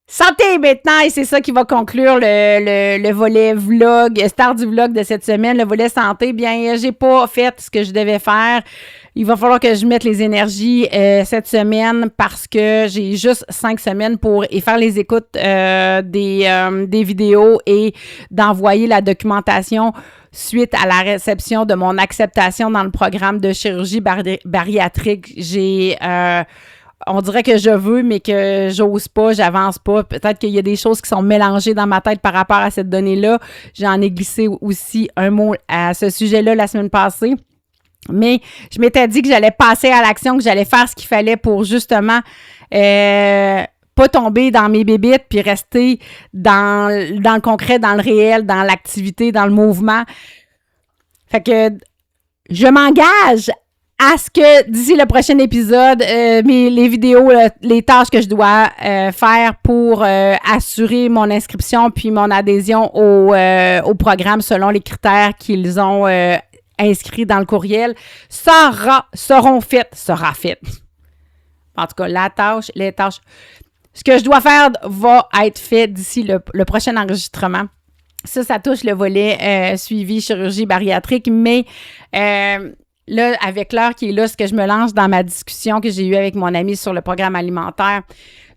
Santé maintenant, et c'est ça qui va conclure le volet vlog, star du vlog de cette semaine, le volet santé. Bien, j'ai pas fait ce que je devais faire. Il va falloir que je mette les énergies cette semaine parce que j'ai juste 5 semaines pour faire les écoutes des vidéos et d'envoyer la documentation suite à la réception de mon acceptation dans le programme de chirurgie bariatrique. On dirait que je veux, mais que j'ose pas, j'avance pas. Peut-être qu'il y a des choses qui sont mélangées dans ma tête par rapport à cette donnée-là. J'en ai glissé aussi un mot à ce sujet-là la semaine passée. Mais je m'étais dit que j'allais passer à l'action, que j'allais faire ce qu'il fallait pour justement pas tomber dans mes bébites puis rester dans le concret, dans le réel, dans l'activité, dans le mouvement. Fait que je m'engage à ce que d'ici le prochain épisode, les vidéos, les tâches que je dois faire pour assurer mon inscription puis mon adhésion au programme selon les critères qu'ils ont inscrits dans le courriel, seront faites. En tout cas, les tâches. Ce que je dois faire va être fait d'ici le prochain enregistrement. Ça touche le volet suivi chirurgie bariatrique, mais là, avec l'heure qui est là, ce que je me lance dans ma discussion que j'ai eue avec mon ami sur le programme alimentaire,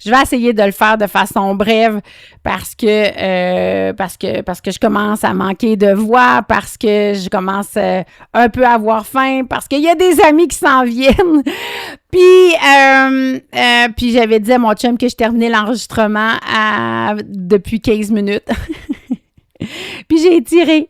je vais essayer de le faire de façon brève parce que je commence à manquer de voix, parce que je commence un peu à avoir faim, parce qu'il y a des amis qui s'en viennent. Puis j'avais dit à mon chum que je terminais l'enregistrement depuis 15 minutes. Puis j'ai étiré.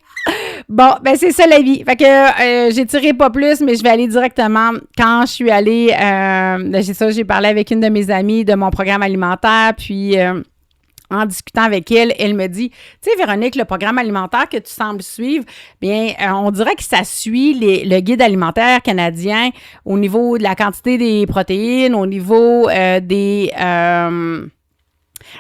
Bon, ben c'est ça la vie. Fait que j'ai tiré pas plus, mais je vais aller directement. Quand je suis allée, j'ai parlé avec une de mes amies de mon programme alimentaire, puis en discutant avec elle, elle me dit, tu sais Véronique, le programme alimentaire que tu sembles suivre, bien, on dirait que ça suit le guide alimentaire canadien au niveau de la quantité des protéines, au niveau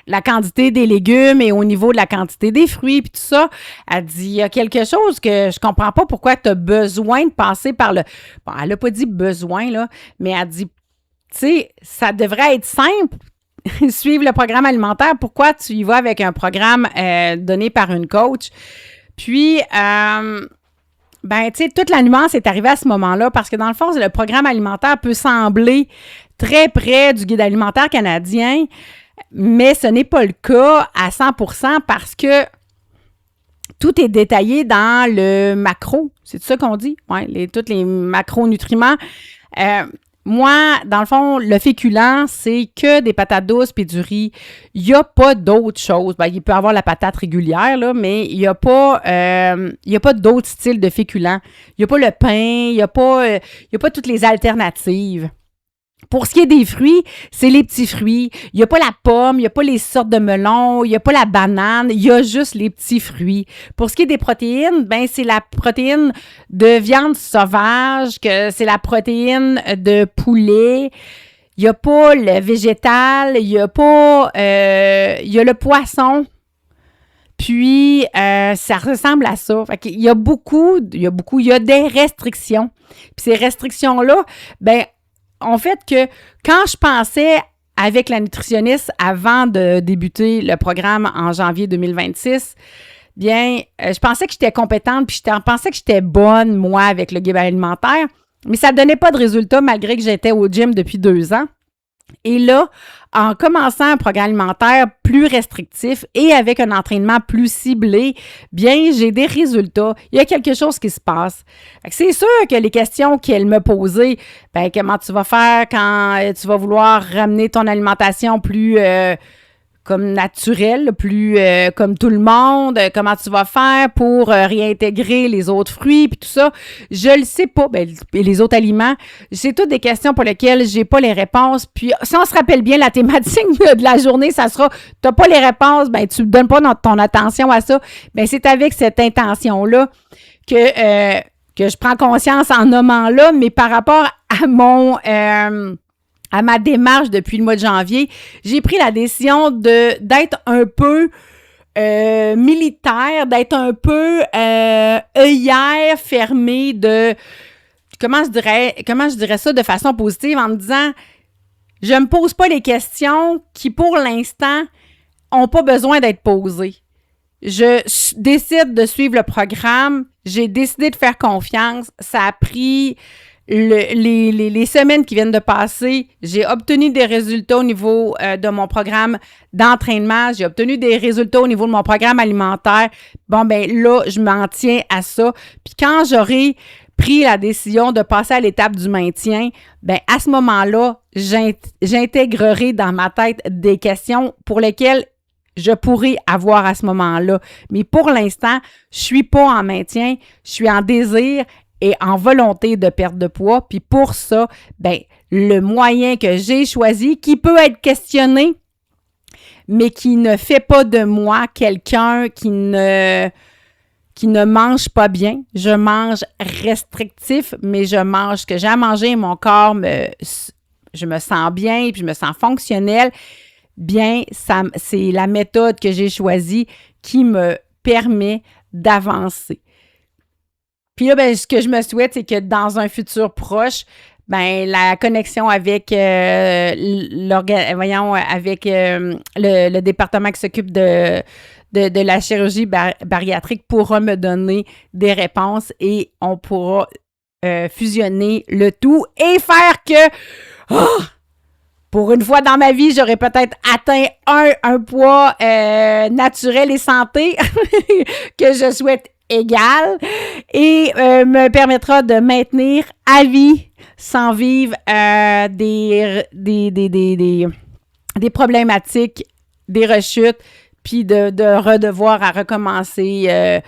la quantité des légumes et au niveau de la quantité des fruits, puis tout ça. Elle dit, il y a quelque chose que je comprends pas pourquoi tu as besoin de passer par le... Bon, elle n'a pas dit besoin, là, mais elle dit, tu sais, ça devrait être simple, suivre le programme alimentaire. Pourquoi tu y vas avec un programme donné par une coach? Puis, ben, tu sais, toute la nuance est arrivée à ce moment-là parce que, dans le fond, le programme alimentaire peut sembler très près du guide alimentaire canadien, mais ce n'est pas le cas à 100% parce que tout est détaillé dans le macro. C'est ça qu'on dit? Oui, tous les macronutriments. Moi, dans le fond, le féculent, c'est que des patates douces puis du riz. Il n'y a pas d'autre chose. Ben, il peut y avoir la patate régulière, là, mais il n'y a pas d'autres styles de féculents. Il n'y a pas le pain, il n'y a pas toutes les alternatives. Pour ce qui est des fruits, c'est les petits fruits. Il n'y a pas la pomme, il n'y a pas les sortes de melons, il n'y a pas la banane, il y a juste les petits fruits. Pour ce qui est des protéines, ben c'est la protéine de viande sauvage, que c'est la protéine de poulet. Il n'y a pas le végétal, il y a le poisson. Puis, ça ressemble à ça. Fait qu'il y a des restrictions. Puis ces restrictions-là, ben en fait que quand je pensais avec la nutritionniste avant de débuter le programme en janvier 2026, bien, je pensais que j'étais compétente puis je pensais que j'étais bonne, moi, avec le guide alimentaire, mais ça ne donnait pas de résultat malgré que j'étais au gym depuis 2 ans. Et là, en commençant un programme alimentaire plus restrictif et avec un entraînement plus ciblé, bien, j'ai des résultats. Il y a quelque chose qui se passe. C'est sûr que les questions qu'elle me posait, bien, comment tu vas faire quand tu vas vouloir ramener ton alimentation plus comme naturelle, plus comme tout le monde, comment tu vas faire pour réintégrer les autres fruits puis tout ça, je le sais pas. Ben, les autres aliments, c'est toutes des questions pour lesquelles j'ai pas les réponses. Puis si on se rappelle bien, la thématique de la journée, ça sera, t'as pas les réponses, ben tu donnes pas ton attention à ça. Ben c'est avec cette intention-là que je prends conscience en nommant là, mais par rapport à ma démarche depuis le mois de janvier, j'ai pris la décision d'être un peu militaire, d'être un peu œillère, fermée de... Comment je dirais ça de façon positive en me disant, je me pose pas les questions qui, pour l'instant, ont pas besoin d'être posées. Je décide de suivre le programme, j'ai décidé de faire confiance, ça a pris... Les semaines qui viennent de passer, j'ai obtenu des résultats au niveau de mon programme d'entraînement. J'ai obtenu des résultats au niveau de mon programme alimentaire. Bon, ben là, je m'en tiens à ça. Puis quand j'aurai pris la décision de passer à l'étape du maintien, ben à ce moment-là, j'intégrerai dans ma tête des questions pour lesquelles je pourrais avoir à ce moment-là. Mais pour l'instant, je suis pas en maintien, je suis en désir et en volonté de perdre de poids. Puis pour ça, ben le moyen que j'ai choisi, qui peut être questionné, mais qui ne fait pas de moi quelqu'un qui qui ne mange pas bien. Je mange restrictif, mais je mange ce que j'ai à manger. Mon corps, je me sens bien, puis je me sens fonctionnelle. Bien, c'est la méthode que j'ai choisie qui me permet d'avancer. Puis là, ben, ce que je me souhaite, c'est que dans un futur proche, ben la connexion avec le département qui s'occupe de la chirurgie bariatrique pourra me donner des réponses et on pourra fusionner le tout et faire que pour une fois dans ma vie, j'aurais peut-être atteint un poids naturel et santé que je souhaite égal et me permettra de maintenir à vie sans vivre des problématiques, des rechutes, puis de redevoir à recommencer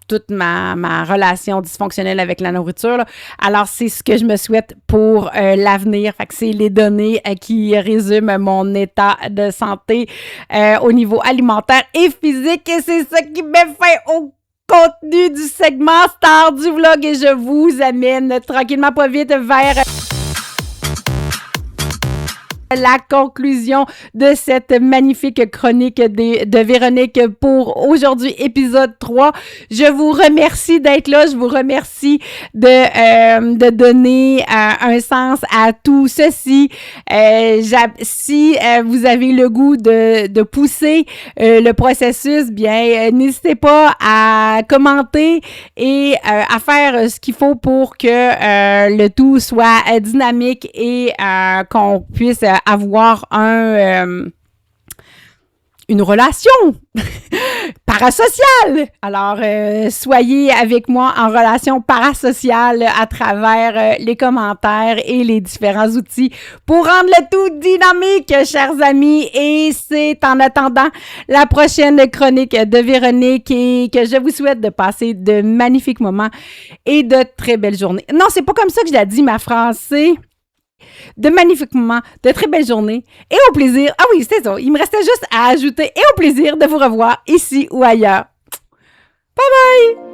toute ma relation dysfonctionnelle avec la nourriture, là. Alors, c'est ce que je me souhaite pour l'avenir. Fait que c'est les données qui résument mon état de santé au niveau alimentaire et physique. Et c'est ça qui met fin au contenu du segment Star du vlog. Et je vous amène tranquillement pas vite vers la conclusion de cette magnifique chronique de Véronique pour aujourd'hui, épisode 3. Je vous remercie d'être là. Je vous remercie de donner un sens à tout ceci. Si vous avez le goût de pousser le processus, bien, n'hésitez pas à commenter et à faire ce qu'il faut pour que le tout soit dynamique et qu'on puisse avoir une relation parasociale. Alors, soyez avec moi en relation parasociale à travers les commentaires et les différents outils pour rendre le tout dynamique, chers amis. Et c'est en attendant la prochaine chronique de Véronique et que je vous souhaite de passer de magnifiques moments et de très belles journées. Non, c'est pas comme ça que je l'ai dit, ma phrase, c'est de magnifiques moments, de très belles journées et au plaisir. Ah oui, c'est ça. Il me restait juste à ajouter et au plaisir de vous revoir ici ou ailleurs. Bye bye!